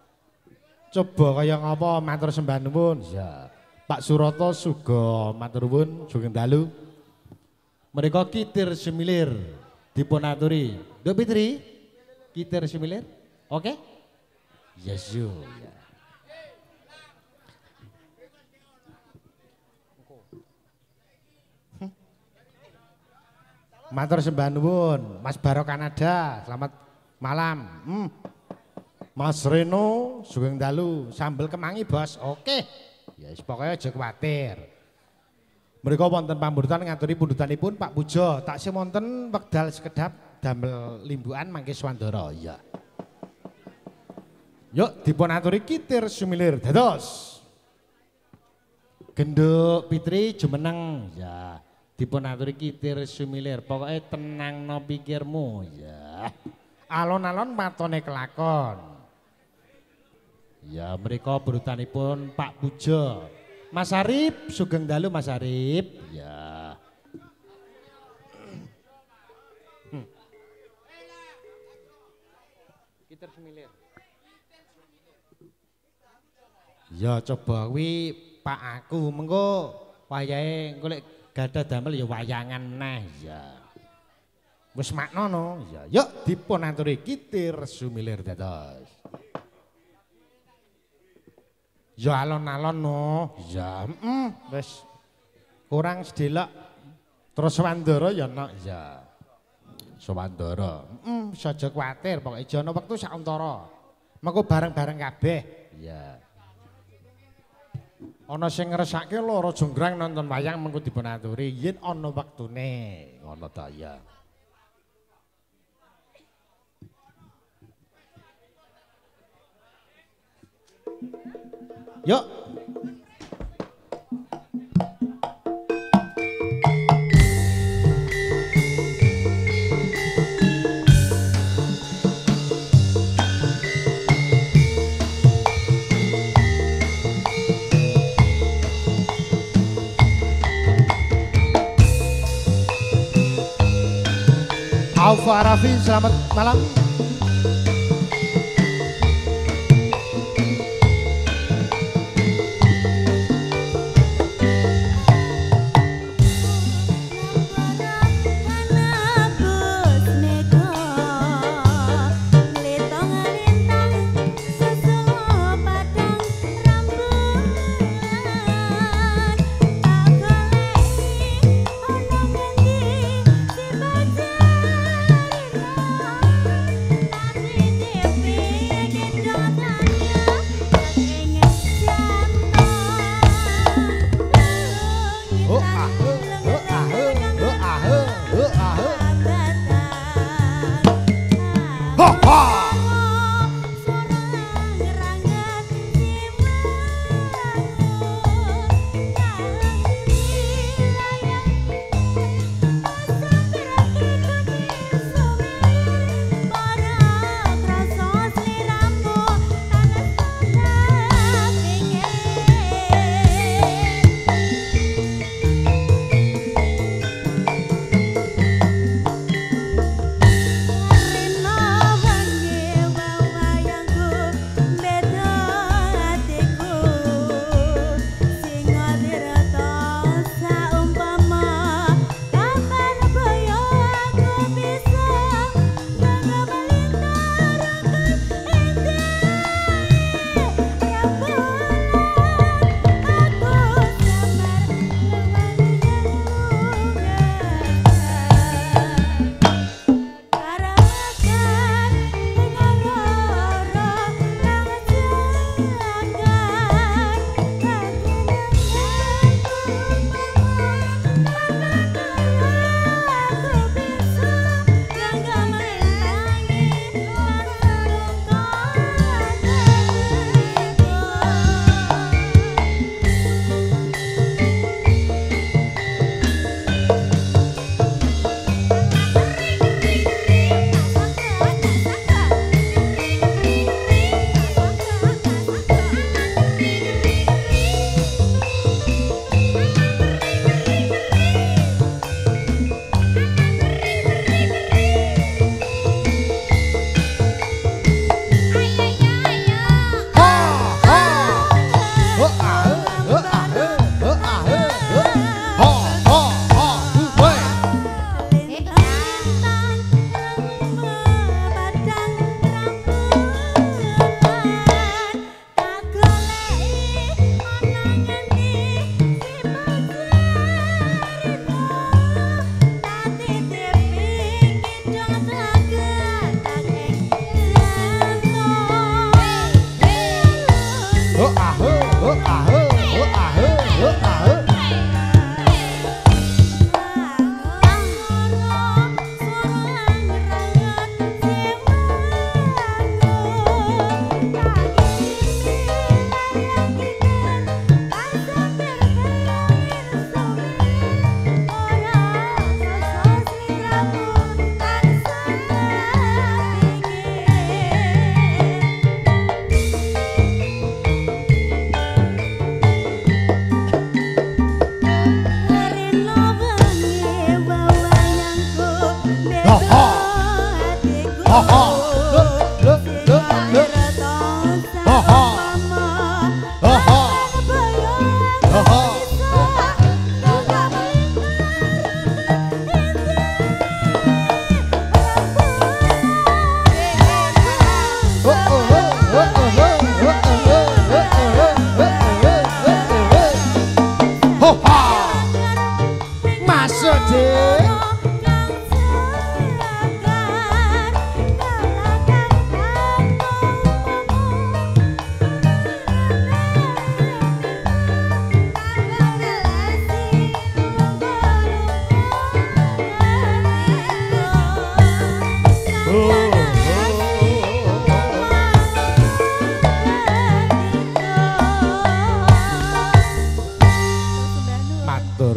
Coba kaya ngapa matur sembah nuwun ya. Pak Suroto suga matur nuwun sugeng dalu. Mereka kitir semilir dipun aturi. Nduk Fitri, kitir semilir. Oke? Yes you. Ya. Matur sembah nuwun, Mas Baro Kanada, selamat malam. Mas Reno, sugeng dalu, sambel kemangi bos, oke. Ya pokoknya aja kuwatir. Mereka wonten pamburutan ngaturi pundutanipun Pak Pujo, taksih wonten wekdal sekedap damel limbukan mangke swandara. Ya. Yuk dipun aturi kitir sumilir dados. Genduk Fitri jumeneng ya. Dipun aturi kitir sumilir, pokoknya tenang no pikirmu ya. Alon-alon matone kelakon. Ya mereka berutanipun Pak Pujo. Mas Arif, sugeng dalu Mas Arif. Ya. Kitir sumilir. Ya coba wi Pak aku mengko wayahe golek gadah damel ya wayangan neh ya. Wis maknono ya. Yuk dipun aturi kitir sumilir dados. Ya alon-alon no. Ya wis kurang sedelok terus Swandara ya nak ya. Swandara. Saja kuwatir pokoke aja ana wektu sauntara. Mengko bareng-bareng kabeh ya. Ana sing ngresake loro jonggrang nonton wayang mengko dipun aturi yen ana wektune ngono ta ya. Yuk. Aufa Arafi, selamat malam.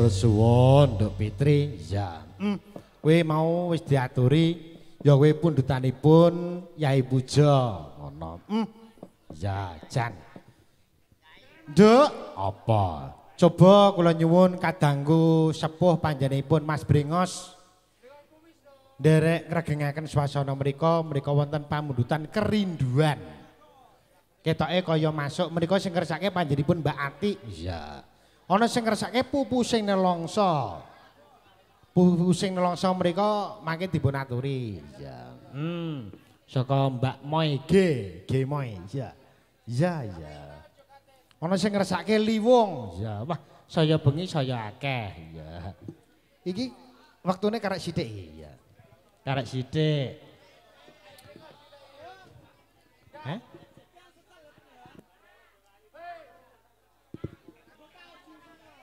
Suwon Nduk Fitri, ya. Kowe mau wis diaturi ya kowe pundutanipun Yai Puja ngono. Ya, Jan. Nduk, apa? Coba kula nyuwun kadangku sepuh panjenenganipun Mas Brengos. Nderek ngregengaken swasana mriku wonten pamundutan kerinduan. Ketoke kaya masuk mriku sing ngersake panjenenganipun Mbak Ati. Iya. Ana sing ngersake pupu sing nelongso. Pupu sing nelongso mriku mangke dipun aturi. Iya. Saka Mbak Moy G Moy. Iya. Iya. Ana sing ngersake liwung. Iya. Wah, saya bengi saya akeh. Iya. Iki waktune karek sithik. Iya. Karek sithik. Hah?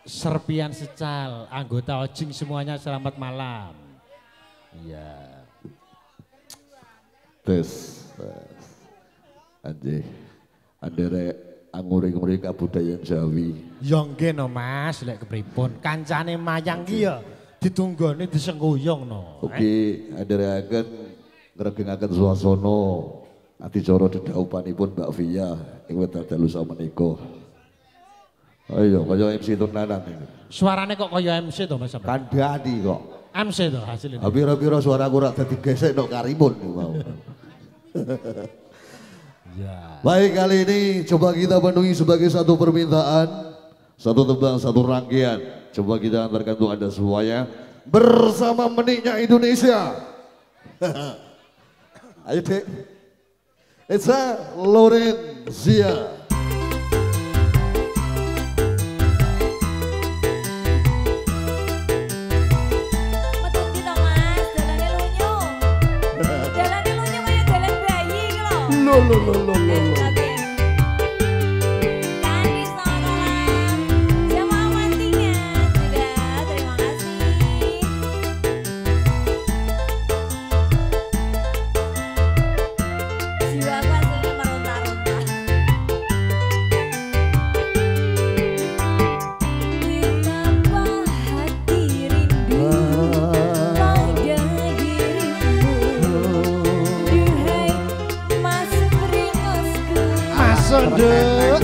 Serpian Secal, anggota Ojing semuanya selamat malam. Iya. Tes. Anjir. Andere anguri-nguri kabudayan Jawi. Ya nggih no Mas, lek kepripun. Kancane mayang ki ya ditunggone disengguyung no. Ugi andhereaken ngregengaken swasana adicara dedaupanipun Mbak Via ing wekdal dalu samenika. Ayo kaya MC turnanan iki. Suarane kok kaya MC to Mas? Kandhani kok. MC to hasilnya. Pira-pira suaraku ora dadi gesek nok karimun mau. Ya. Baik, kali ini coba kita penuhi sebagai satu permintaan, satu tembang, satu rangkaian. Coba kita antarkan untuk Anda semuanya bersama meniknya Indonesia. Ayo Dek. Eza Lorenzia. Metun kita Mas, dalane lunyu. Dalane lunyu kaya dalan bayi iki lho. Lo. Oke. Kandi Sonolang, Jawa Mantingan juga, terima kasih. Jiwaku aslinya meronta-ronta. Betapa hati rindu pada dirimu. Duhai Mas Pringosku, Masuk Dek.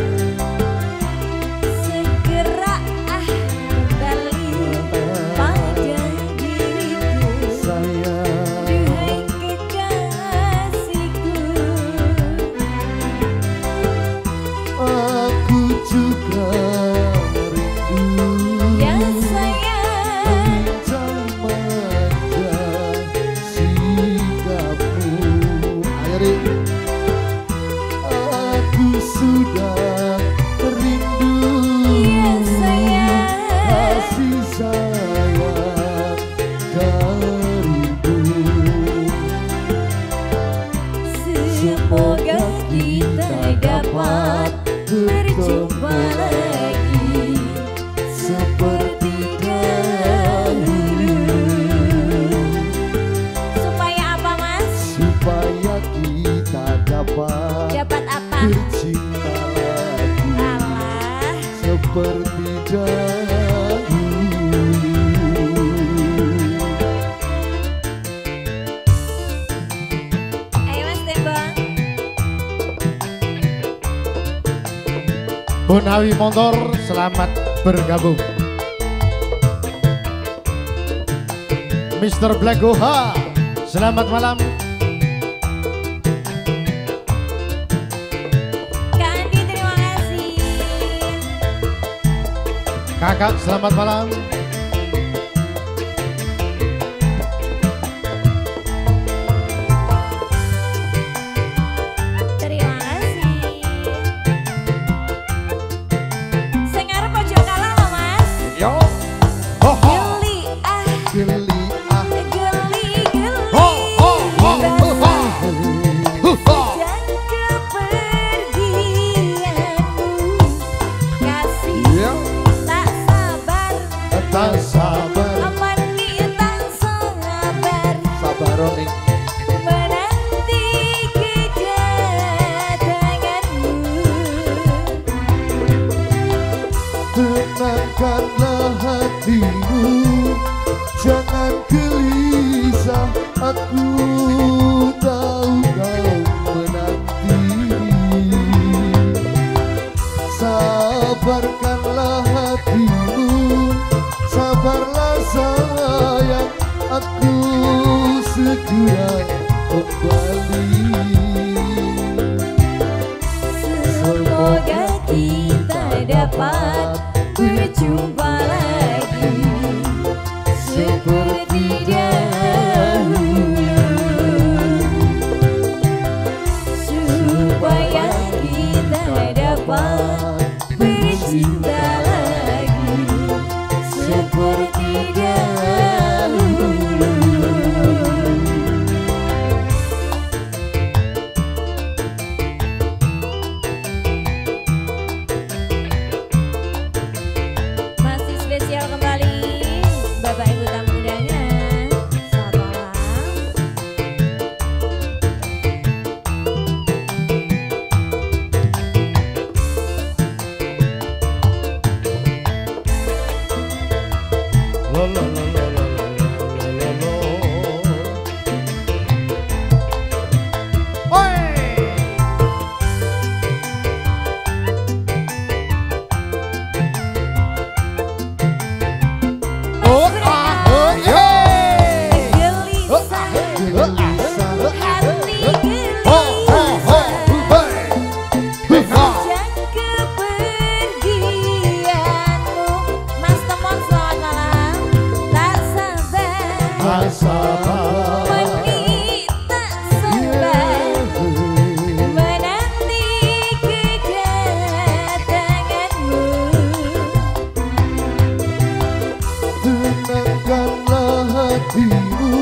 segera kembali pada diriku. Duhai kekasihku, Aku juga rindu. ya sayang. Manja sikapmu. Ayo Rik. Aku sudah rindu. Ya sayang. Kasih sayang darimu. Semoga kita dapat berjumpa lagi seperti dahulu. Supaya apa Mas? Supaya kita dapat Dapat apa? bercinta lagi Alah, seperti dahulu. ayo Mas tembang. Bonawi Motor selamat bergabung. Mr. Black Goha selamat malam. Kandi terima kasih. Kakak selamat malam. Terima kasih. Sing arep aja kalah lho Mas. Yo. Ho ho. Geli ah, Geli ah geli Ho ho ho ho ho. Ho ho. dan kepergianmu. Kasih ya tak sabar, tak sabar aman tak sabar. sabaroning Menanti kedatanganmu. tenangkanlah hatimu, jangan gelisah. Aku tahu kau menanti. Sabarkanlah hatimu, sabarlah sayang. Aku segera kembali. Semoga kita dapat berjumpa lagi seperti dahulu, supaya kita dapat bercinta lagi seperti dahulu. Masih spesial kembali Bapak Ibu tamu undangan. Selamat Lo lo lo lo lo lo lo lo. Oi. Oh ah oh yeah. gelisah hati Oh oh oh. gelisah sejak kepergianmu. Mas Temon selamat malam. Tak sabar menit tak sabar menanti kedatanganmu. Tenangkanlah hatimu,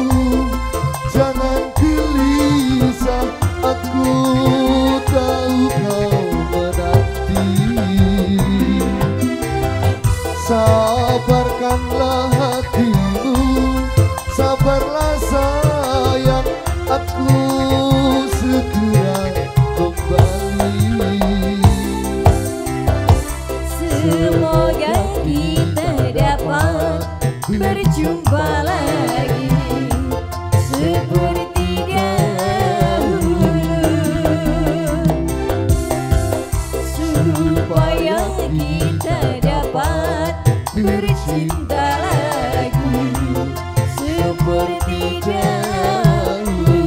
jangan gelisah, aku tahu kau menanti. Sabarkanlah hatimu, sabarlah sayang, aku segera kembali. Semoga kita dapat berjumpa lagi seperti dahulu, supaya kita dapat bercinta lagi seperti dahulu.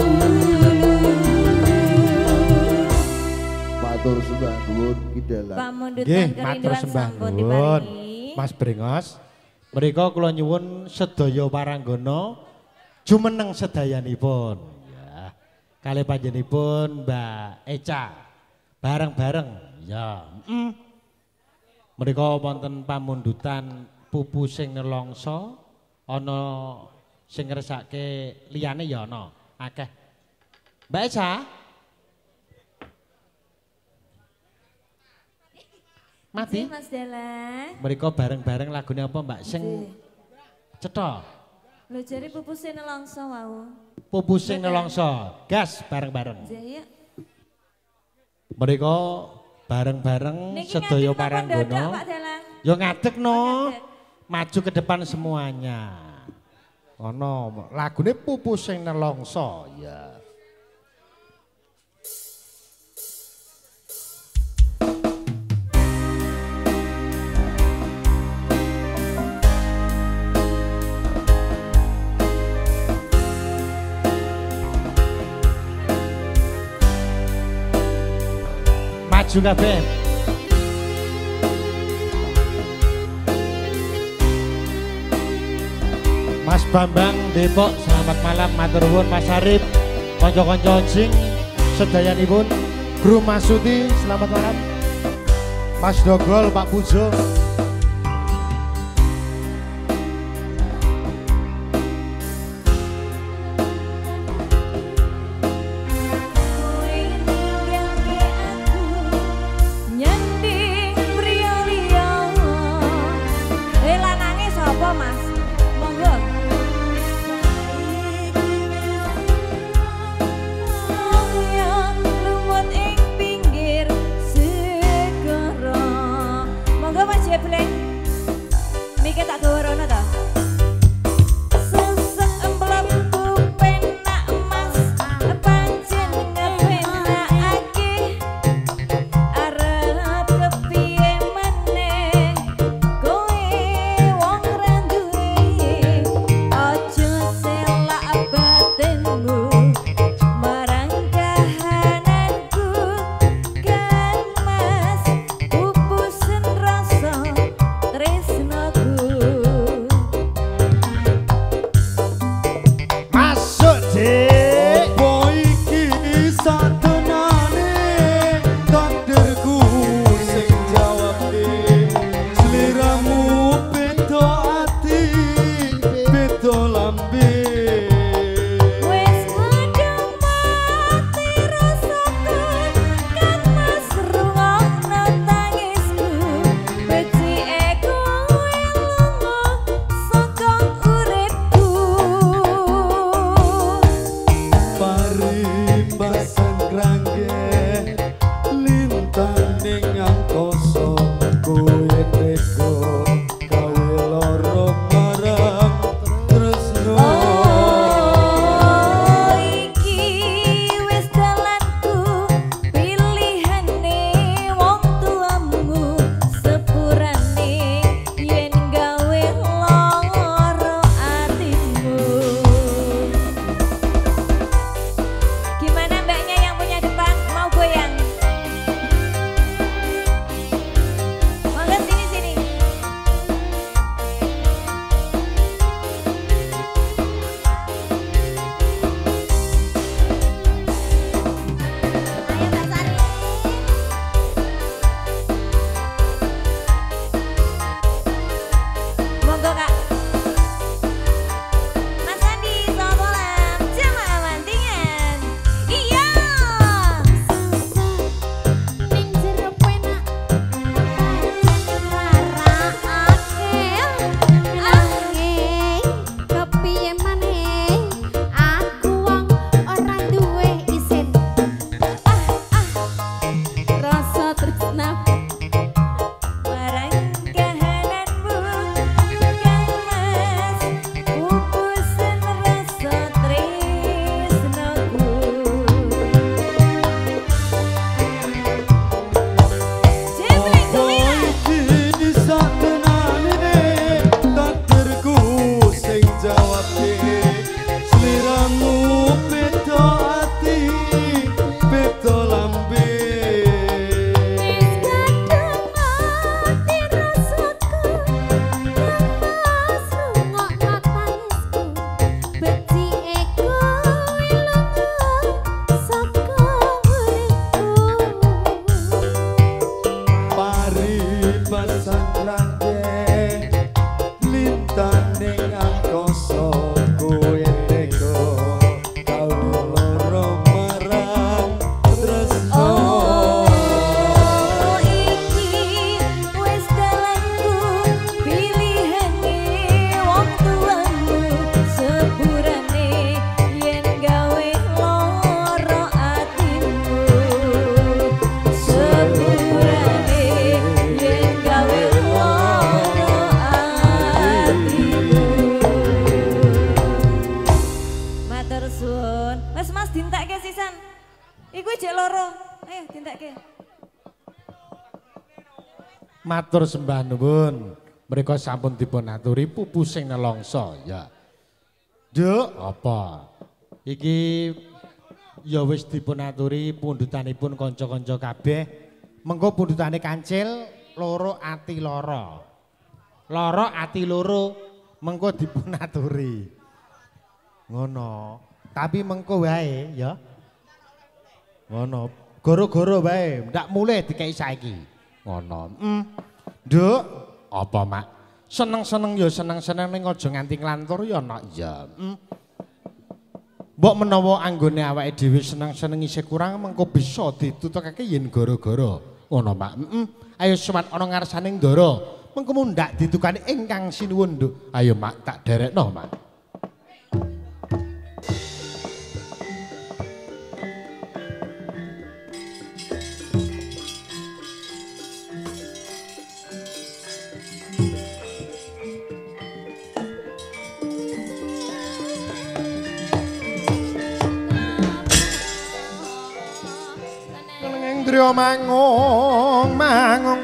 Matur sembah nuwun kidalang. Pamundutan Nggih, matur kerinduan sembah sampun nuwun. diparingi. Mas Brengos. Mriko kula nyuwun sedaya paranggana jumeneng sedayanipun. Ya. Kalih panjenenganipun Mbak Eca. Bareng-bareng. Ya. Mriko wonten pamundutan pupu sing nelongso, ana sing ngresake liyane ya ana. Akeh. Mbak Eca. Mati. Mas Dala. Mereka bareng-bareng lagunya apa Mbak? Sing cetha. Lho jare pupuse nelongso wau. Pupu sing nelongso. Gas bareng-bareng. Jaya. Mereka bareng-bareng Niki sedaya ngadeg napa dadak, paranggono. Pak Dalang? Yo ngadeg no. ngadeg. Maju ke depan semuanya. Ono lagune pupu sing nelongso. Ya. Maju kabeh. Mas Bambang Depok, selamat malam, matur nuwun Mas Arif, kanca-kanca sing sedayanipun, Guru Masuti, selamat malam. Mas Dogol, Pak Pujo. Monggo Mas Jeble. jawabke sliramu beda ati beda lambe Matur sembah nuwun. Mriko sampun dipun aturi pupu sing nelongso ya. Nduk, apa? Iki ya wis dipun aturi pundutanipun kanca-kanca kabeh. Mengko pundutane Kancil loro ati lara. Lara ati loro mengko dipun aturi. Ngono. Tapi mengko wae ya. Ngono. Goro-goro wae, ndak mulih dikeki saiki. Ngono. Nduk, apa mak? Seneng-seneng ya seneng-seneng ning aja nganti nglantur ya nak ya. Mbok menawa anggone awake dhewe seneng-seneng isih kurang mengko bisa ditutukake yen gara-gara. Ngono mak. Ayo suwat ana ngarsaning ndara. Mengko mundak ditukani ingkang sinuwun nduk. Ayo mak tak derekno mak. Indriya mangung mangung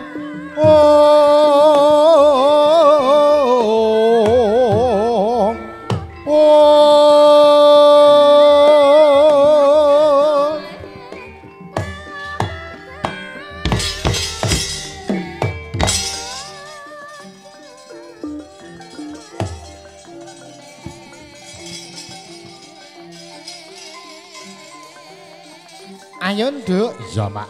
Ayo nduk, iya mak.